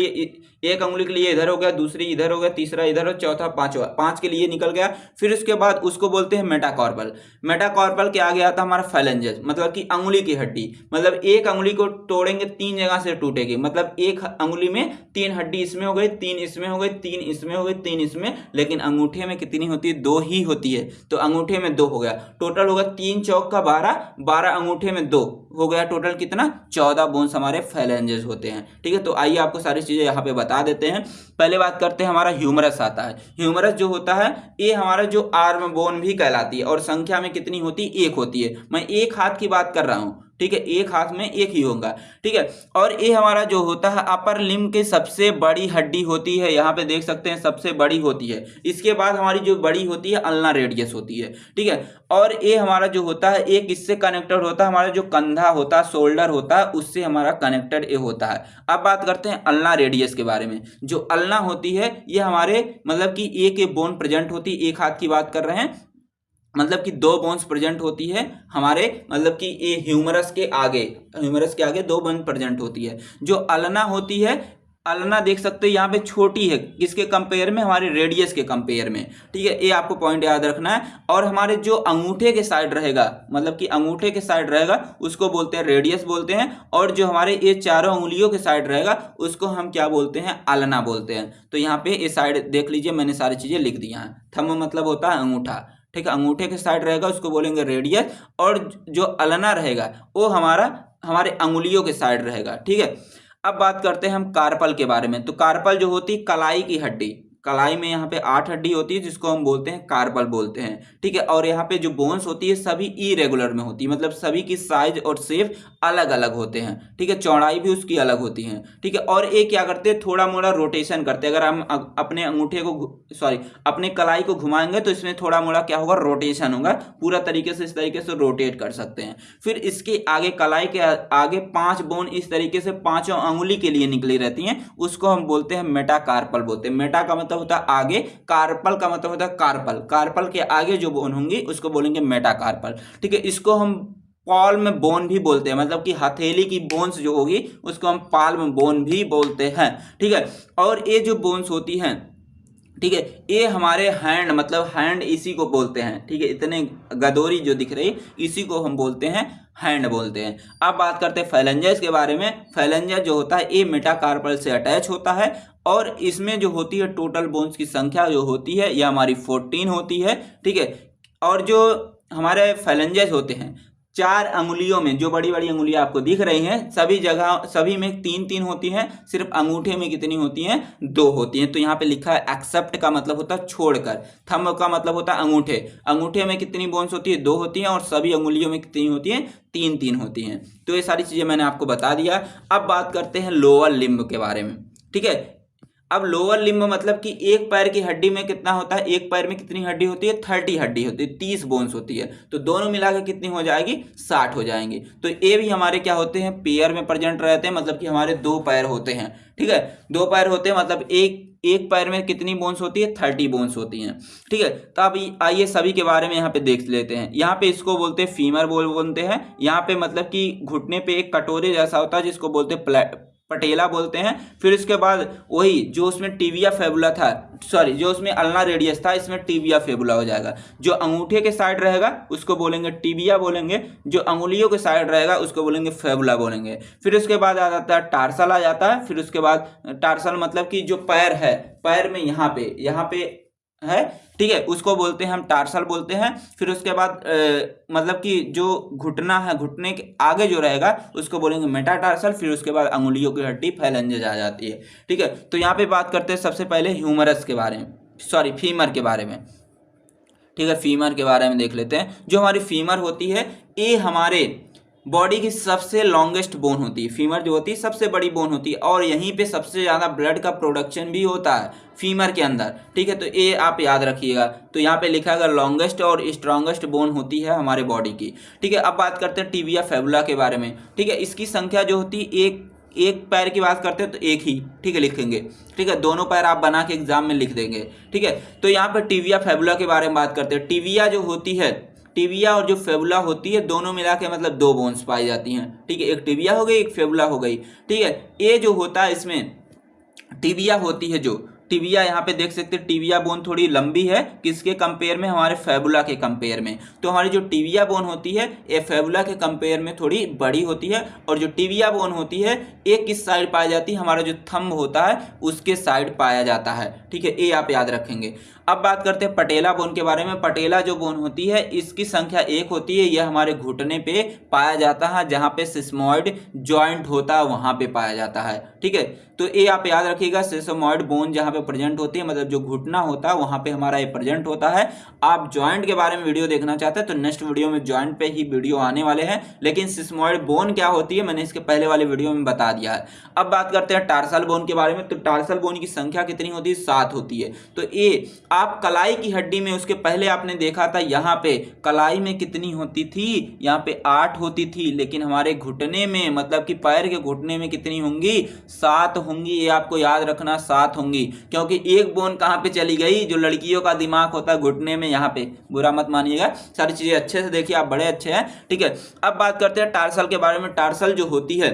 S1: लिए इधर हो गया, दूसरी इधर हो गया, तीसरा इधर हो, चौथा पांचवा, 5 के लिए निकल गया। फिर उसके बाद उसको बोलते हैं मेटाकार्पल। मेटाकार्पल के आगे आता है हमारा फेलेंजेस, मतलब कि अंगुली की हड्डी, मतलब एक अंगुली को तोड़ेंगे 3 जगह से टूटेगी, मतलब एक अंगुली में 3 हड्डी इसमें हो गई, 3 इसमें हो गई, 3 इसमें हो गई, 3 इसमें, लेकिन अंगूठे में कितनी होती है, 2 ही होती है, तो अंगूठे में 2 हो गया। टोटल होगा 3 चौक का 12, 12 अंगूठे में 2 हो गया, टोटल कितना, 14 बोन्स हमारे फेलेंजेस होते हैं, ठीक है। तो आइए आपको सारी चीजें यहाँ पे बता देते हैं। पहले बात करते हैं हमारा ह्यूमरस आता है। ह्यूमरस जो होता है ये हमारा जो आर्म बोन भी कहलाती है, और संख्या में कितनी होती है, 1 होती है। मैं एक हाथ की बात कर रहा हूँ, ठीक है, एक हाथ में एक ही होगा, ठीक है। और ये हमारा जो होता है अपर लिम्ब की सबसे बड़ी हड्डी होती है, यहाँ पे देख सकते हैं सबसे बड़ी होती है। इसके बाद हमारी जो बड़ी होती है अल्ना रेडियस होती है, ठीक है। और ये हमारा जो होता है एक इससे कनेक्टेड होता है, हमारा जो कंधा होता है, शोल्डर होता है, उससे हमारा कनेक्टेड ये होता है। अब बात करते हैं अल्ना रेडियस के बारे में। जो अल्ना होती है ये हमारे मतलब कि एक बोन प्रेजेंट होती है, एक हाथ की बात कर रहे हैं, मतलब कि 2 बोन्स प्रेजेंट होती है हमारे, मतलब कि ये ह्यूमरस के आगे 2 बोन प्रेजेंट होती है। जो अल्ना होती है, अल्ना देख सकते हैं यहाँ पे छोटी है, किसके कंपेयर में, हमारे रेडियस के कंपेयर में, ठीक है, ये आपको पॉइंट याद रखना है। और हमारे जो अंगूठे के साइड रहेगा, मतलब कि अंगूठे के साइड रहेगा, उसको बोलते हैं रेडियस बोलते हैं। और जो हमारे ये चारों उंगलियों के साइड रहेगा उसको हम क्या बोलते हैं, अल्ना बोलते हैं। तो यहाँ पे ये साइड देख लीजिए, मैंने सारी चीजें लिख दी हैं। थंब मतलब होता है अंगूठा, ठीक है, अंगूठे के साइड रहेगा उसको बोलेंगे रेडियस, और जो अल्ना रहेगा वो हमारे अंगुलियों के साइड रहेगा, ठीक है। अब बात करते हैं हम कार्पल के बारे में। तो कार्पल जो होती है कलाई की हड्डी, कलाई में यहाँ पे 8 हड्डी होती है जिसको हम बोलते हैं कार्पल बोलते हैं, ठीक है। और यहाँ पे जो बोन्स होती है सभी इरेगुलर में होती है, मतलब सभी की साइज और शेप अलग अलग होते हैं, ठीक है, चौड़ाई भी उसकी अलग होती है, ठीक है। और ये क्या करते हैं, थोड़ा मोड़ा रोटेशन करते हैं। अगर हम अपने अंगूठे को अपने कलाई को घुमाएंगे तो इसमें थोड़ा मोड़ा क्या होगा, रोटेशन होगा, पूरा तरीके से इस तरीके से रोटेट कर सकते हैं। फिर इसके आगे कलाई के आगे 5 बोन इस तरीके से 5 अंगुली के लिए निकली रहती हैं, उसको हम बोलते हैं मेटाकार्पल बोलते हैं। मेटा का मतलब होता है आगे, कार्पल का मतलब होता है कार्पल, कार्पल के आगे जो बोन होंगी उसको बोलेंगे मेटाकार्पल, ठीक है। इसको हम पाल्म बोन भी बोलते हैं, मतलब कि हथेली की बोन्स जो होगी उसको हम पाल्म बोन भी बोलते हैं, ठीक है। और ये जो बोन्स होती हैं, ठीक है, ये हमारे हैंड, मतलब हैंड इसी को बोलते हैं, ठीक है, इतने गदोरी जो दिख रही इसी को हम बोलते हैं हैंड बोलते हैं। अब बात करते हैं फेलेंजेस के बारे में। फेलेंजेस जो होता है ये मेटाकार्पल से अटैच होता है, और इसमें जो होती है टोटल बोन्स की संख्या जो होती है यह हमारी 14 होती है, ठीक है। और जो हमारे फेलेंजेस होते हैं 4 अंगुलियों में, जो बड़ी बड़ी अंगुलियां आपको दिख रही हैं, सभी जगह सभी में 3-3 होती हैं, सिर्फ अंगूठे में कितनी होती हैं, 2 होती हैं। तो यहाँ पे लिखा है एक्सेप्ट का मतलब होता है छोड़कर, थंब का मतलब होता है अंगूठे, अंगूठे में कितनी बोन्स होती है, 2 होती हैं, और सभी अंगुलियों में कितनी होती हैं, 3-3 होती हैं। तो ये सारी चीजें मैंने आपको बता दिया। अब बात करते हैं लोअर लिम्ब के बारे में, ठीक है। अब लोअर लिम्ब मतलब कि एक पैर की हड्डी में कितना होता है, एक पैर में कितनी हड्डी होती है, 30 हड्डी होती है, 30 बोन्स होती है। तो दोनों मिलाकर कितनी हो जाएगी, 60 हो जाएंगी। तो ये भी हमारे क्या होते हैं, पेयर में प्रेजेंट रहते हैं, मतलब कि हमारे 2 पैर होते हैं, ठीक है, 2 पैर होते हैं, मतलब एक पैर में कितनी बोन्स होती है, 30 बोन्स होती हैं, ठीक है। तो अब आइए सभी के बारे में यहाँ पे देख लेते हैं। यहाँ पे इसको बोलते हैं फीमर बोलते हैं। यहाँ पे मतलब कि घुटने पे एक कटोरे जैसा होता है जिसको बोलते हैं पटेला बोलते हैं। फिर इसके बाद वही जो उसमें टिबिया फेबुला था, जो उसमें अल्ना रेडियस था, इसमें टिबिया फेबुला हो जाएगा। जो अंगूठे के साइड रहेगा उसको बोलेंगे टिबिया बोलेंगे, जो अंगुलियों के साइड रहेगा उसको बोलेंगे फेबुला बोलेंगे। फिर उसके बाद आ जाता है टार्सल आ जाता है। फिर उसके बाद टार्सल मतलब कि जो पैर है, पैर में यहाँ पे है, ठीक है, उसको बोलते हैं हम टार्सल बोलते हैं। फिर उसके बाद मतलब कि जो घुटना है, घुटने के आगे जो रहेगा उसको बोलेंगे मेटाटार्सल। फिर उसके बाद अंगुलियों की हड्डी फेलेंजेस आ जाती है, ठीक है। तो यहाँ पे बात करते हैं सबसे पहले ह्यूमरस के बारे में, फीमर के बारे में। ठीक है, फीमर के बारे में देख लेते हैं। जो हमारी फीमर होती है ये हमारे बॉडी की सबसे लॉन्गेस्ट बोन होती है। फीमर जो होती है सबसे बड़ी बोन होती है और यहीं पे सबसे ज़्यादा ब्लड का प्रोडक्शन भी होता है फीमर के अंदर, ठीक है। तो ये आप याद रखिएगा। तो यहाँ पे लिखा है लॉन्गेस्ट और स्ट्रॉन्गेस्ट बोन होती है हमारे बॉडी की, ठीक है। अब बात करते हैं टिबिया फेबुला के बारे में, ठीक है। इसकी संख्या जो होती है एक पैर की बात करते हैं तो एक ही, ठीक है, लिखेंगे, ठीक है। दोनों पैर आप बना के एग्जाम में लिख देंगे, ठीक है। तो यहाँ पर टिबिया फेबुला के बारे में बात करते हैं। टिबिया जो होती है, टिबिया और जो फेबुला होती है दोनों मिला के मतलब दो बोन्स पाई जाती हैं, ठीक है। एक टिबिया हो गई, एक फेबुला हो गई, ठीक है। ये जो होता है इसमें टिबिया होती है, जो टिबिया यहाँ पे देख सकते हैं टिबिया बोन थोड़ी लंबी है, किसके कंपेयर में, हमारे फेबुला के कंपेयर में। तो हमारी जो टिबिया बोन होती है ये फेबुला के कंपेयर में थोड़ी बड़ी होती है और जो टिबिया बोन होती है एक किस साइड पाई जाती है, हमारा जो थंब होता है उसके साइड पाया जाता है, ठीक है। ये आप याद रखेंगे। अब बात करते हैं पटेला बोन के बारे में। पटेला जो बोन होती है इसकी संख्या एक होती है, यह हमारे घुटने पे पाया जाता है, जहाँ पे सिस्मोइड जॉइंट होता है वहाँ पे पाया जाता है, ठीक है। तो ये आप याद रखिएगा, सिस्मोइड बोन जहाँ पे प्रेजेंट होती है, मतलब जो घुटना होता है वहाँ पे हमारा ये प्रेजेंट होता है। आप जॉइंट के बारे में वीडियो देखना चाहते हैं तो नेक्स्ट वीडियो में जॉइंट पे ही वीडियो आने वाले हैं, लेकिन सिस्मोइड बोन क्या होती है मैंने इसके पहले वाले वीडियो में बता दिया है। अब बात करते हैं टार्सल बोन के बारे में। तो टार्सल बोन की संख्या कितनी होती है, 7 होती है। तो ये आप कलाई की हड्डी में, उसके पहले आपने देखा था यहाँ पे कलाई में कितनी होती थी, यहाँ पे 8 होती थी, लेकिन हमारे घुटने में मतलब कि पैर के घुटने में कितनी होंगी, 7 होंगी। ये आपको याद रखना, 7 होंगी, क्योंकि एक बोन कहाँ पे चली गई, जो लड़कियों का दिमाग होता है घुटने में, यहाँ पे, बुरा मत मानिएगा, सारी चीजें अच्छे से देखिए, आप बड़े अच्छे हैं, ठीक है। अब बात करते हैं टार्सल के बारे में। टार्सल जो होती है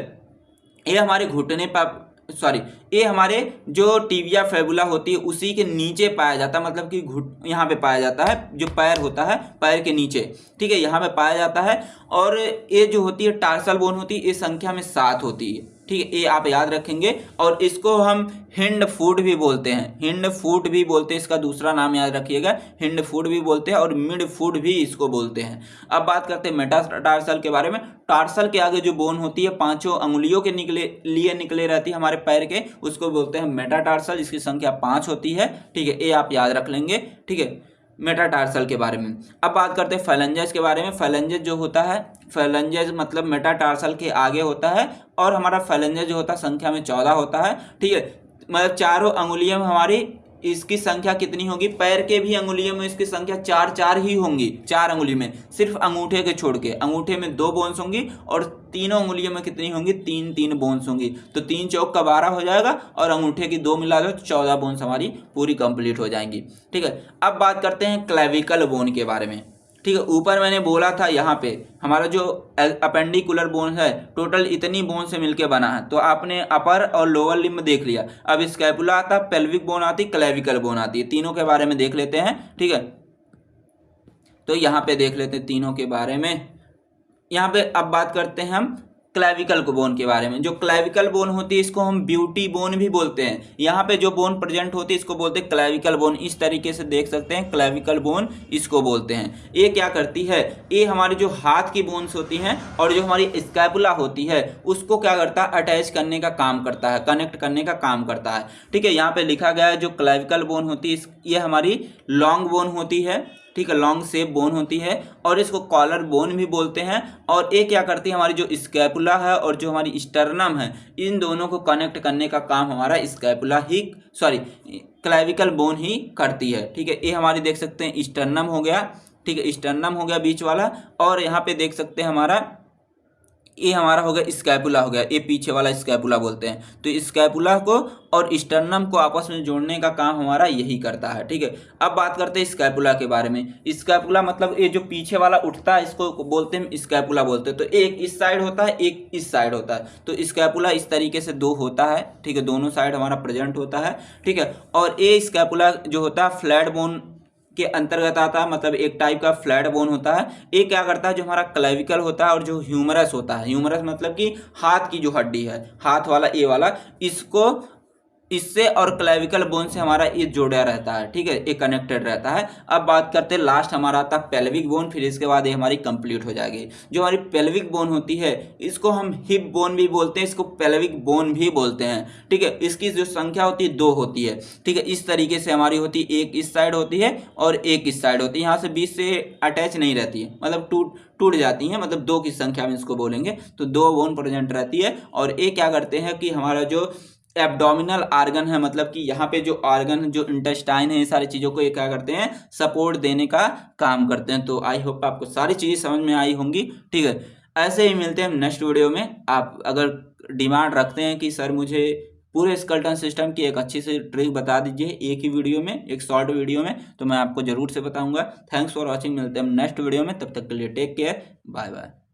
S1: ये हमारे घुटने पर, सॉरी, ये हमारे जो टिबिया फेबुला होती है उसी के नीचे पाया जाता है, मतलब कि यहाँ पे पाया जाता है, जो पैर होता है पैर के नीचे, ठीक है, यहाँ पे पाया जाता है। और ये जो होती है टार्सल बोन होती है, ये संख्या में 7 होती है, ठीक है। ये आप याद रखेंगे। और इसको हम हिंड फुट भी बोलते हैं, हिंड फुट भी बोलते हैं, इसका दूसरा नाम याद रखिएगा, हिंड फुट भी बोलते हैं और मिड फुट भी इसको बोलते हैं। अब बात करते हैं मेटाटार्सल के बारे में। टार्सल के आगे जो बोन होती है 5 अंगुलियों के निकले रहती है हमारे पैर के, उसको बोलते हैं मेटाटार्सल, इसकी संख्या 5 होती है, ठीक है। ये आप याद रख लेंगे, ठीक है, मेटाटार्सल के बारे में। अब बात करते हैं फेलेंजेस के बारे में। फेलेंजेस जो होता है, फेलेंजेस मतलब मेटाटार्सल के आगे होता है और हमारा फेलेंजेस जो होता है संख्या में 14 होता है, ठीक है। मतलब चारों अंगुलियों में हमारी इसकी संख्या कितनी होगी, पैर के भी अंगुलियों में इसकी संख्या 4 ही होंगी, 4 अंगुली में, सिर्फ अंगूठे के छोड़ के। अंगूठे में 2 बोन्स होंगी और तीनों अंगुलियों में कितनी होंगी, 3 बोन्स होंगी। तो 3 चौक का 12 हो जाएगा और अंगूठे की 2 मिला दो तो 14 बोन्स हमारी पूरी कंप्लीट हो जाएंगी, ठीक है। अब बात करते हैं क्लेविकल बोन के बारे में, ठीक है। ऊपर मैंने बोला था यहाँ पे हमारा जो अपेंडिकुलर बोन है टोटल इतनी बोन से मिलके बना है, तो आपने अपर और लोअर लिम्ब देख लिया। अब स्कैपुला आता, पेल्विक बोन आती, क्लेविकल बोन आती है, तीनों के बारे में देख लेते हैं, ठीक है। तो यहाँ पे देख लेते हैं तीनों के बारे में। यहाँ पे अब बात करते हैं हम क्लेविकल बोन के बारे में। जो क्लेविकल बोन होती है इसको हम ब्यूटी बोन भी बोलते हैं। यहाँ पे जो बोन प्रेजेंट होती है इसको बोलते हैं क्लेविकल बोन। इस तरीके से देख सकते हैं, क्लेविकल बोन इसको बोलते हैं। ये क्या करती है, ये हमारी जो हाथ की बोन्स होती हैं और जो हमारी स्कैपुला होती है उसको क्या करता है, अटैच करने का काम करता है, कनेक्ट करने का काम करता है, ठीक है। यहाँ पे लिखा गया है जो क्लेविकल बोन होती है ये हमारी लॉन्ग बोन होती है, ठीक है, लॉन्ग शेप बोन होती है और इसको कॉलर बोन भी बोलते हैं। और ये क्या करती है, हमारी जो स्कैपुला है और जो हमारी स्टर्नम है इन दोनों को कनेक्ट करने का काम हमारा स्कैपुला ही, सॉरी, क्लेविकल बोन ही करती है, ठीक है। ये हमारी देख सकते हैं स्टर्नम हो गया, ठीक है, स्टर्नम हो गया बीच वाला। और यहाँ पे देख सकते हैं हमारा ये हमारा हो गया स्कैपुला हो गया, ये पीछे वाला स्कैपुला बोलते हैं। तो स्कैपुला को और स्टर्नम को आपस में जोड़ने का काम हमारा यही करता है, ठीक है। अब बात करते हैं स्कैपुला के बारे में। स्कैपुला मतलब ये जो पीछे वाला उठता है इसको बोलते हैं स्कैपुला बोलते हैं। तो एक इस साइड होता है, एक इस साइड होता है। तो स्कैपुला इस तरीके से 2 होता है, ठीक है, दोनों साइड हमारा प्रेजेंट होता है, ठीक है। और ये स्कैपुला जो होता है फ्लैट बोन के अंतर्गत आता है, मतलब एक टाइप का फ्लैट बोन होता है। ये क्या करता है, जो हमारा क्लेविकल होता है और जो ह्यूमरस होता है, ह्यूमरस मतलब कि हाथ की जो हड्डी है, हाथ वाला ये वाला, इसको इससे और क्लेविकल बोन से हमारा ये जोड़ा रहता है, ठीक है, ये कनेक्टेड रहता है। अब बात करते हैं, लास्ट हमारा आता है पेल्विक बोन, फिर इसके बाद ये हमारी कंप्लीट हो जाएगी। जो हमारी पेल्विक बोन होती है इसको हम हिप बोन भी बोलते हैं, इसको पेल्विक बोन भी बोलते हैं, ठीक है। इसकी जो संख्या होती है 2 होती है, ठीक है। इस तरीके से हमारी होती है, एक इस साइड होती है और एक इस साइड होती है, यहाँ से बीच से अटैच नहीं रहती है, मतलब टूट जाती है, मतलब 2 की संख्या में इसको बोलेंगे तो 2 बोन प्रेजेंट रहती है। और ये क्या करते हैं कि हमारा जो एब्डोमिनल आर्गन है, मतलब कि यहाँ पे जो आर्गन, जो इंटेस्टाइन है, ये सारी चीज़ों को ये क्या करते हैं, सपोर्ट देने का काम करते हैं। तो आई होप आपको सारी चीज़ें समझ में आई होंगी, ठीक है। ऐसे ही मिलते हैं हम नेक्स्ट वीडियो में। आप अगर डिमांड रखते हैं कि सर मुझे पूरे स्केलेटन सिस्टम की एक अच्छी सी ट्रिक बता दीजिए एक ही वीडियो में, एक शॉर्ट वीडियो में, तो मैं आपको जरूर से बताऊंगा। थैंक्स फॉर वॉचिंग, मिलते हैं हम नेक्स्ट वीडियो में, तब तक के लिए टेक केयर, बाय बाय।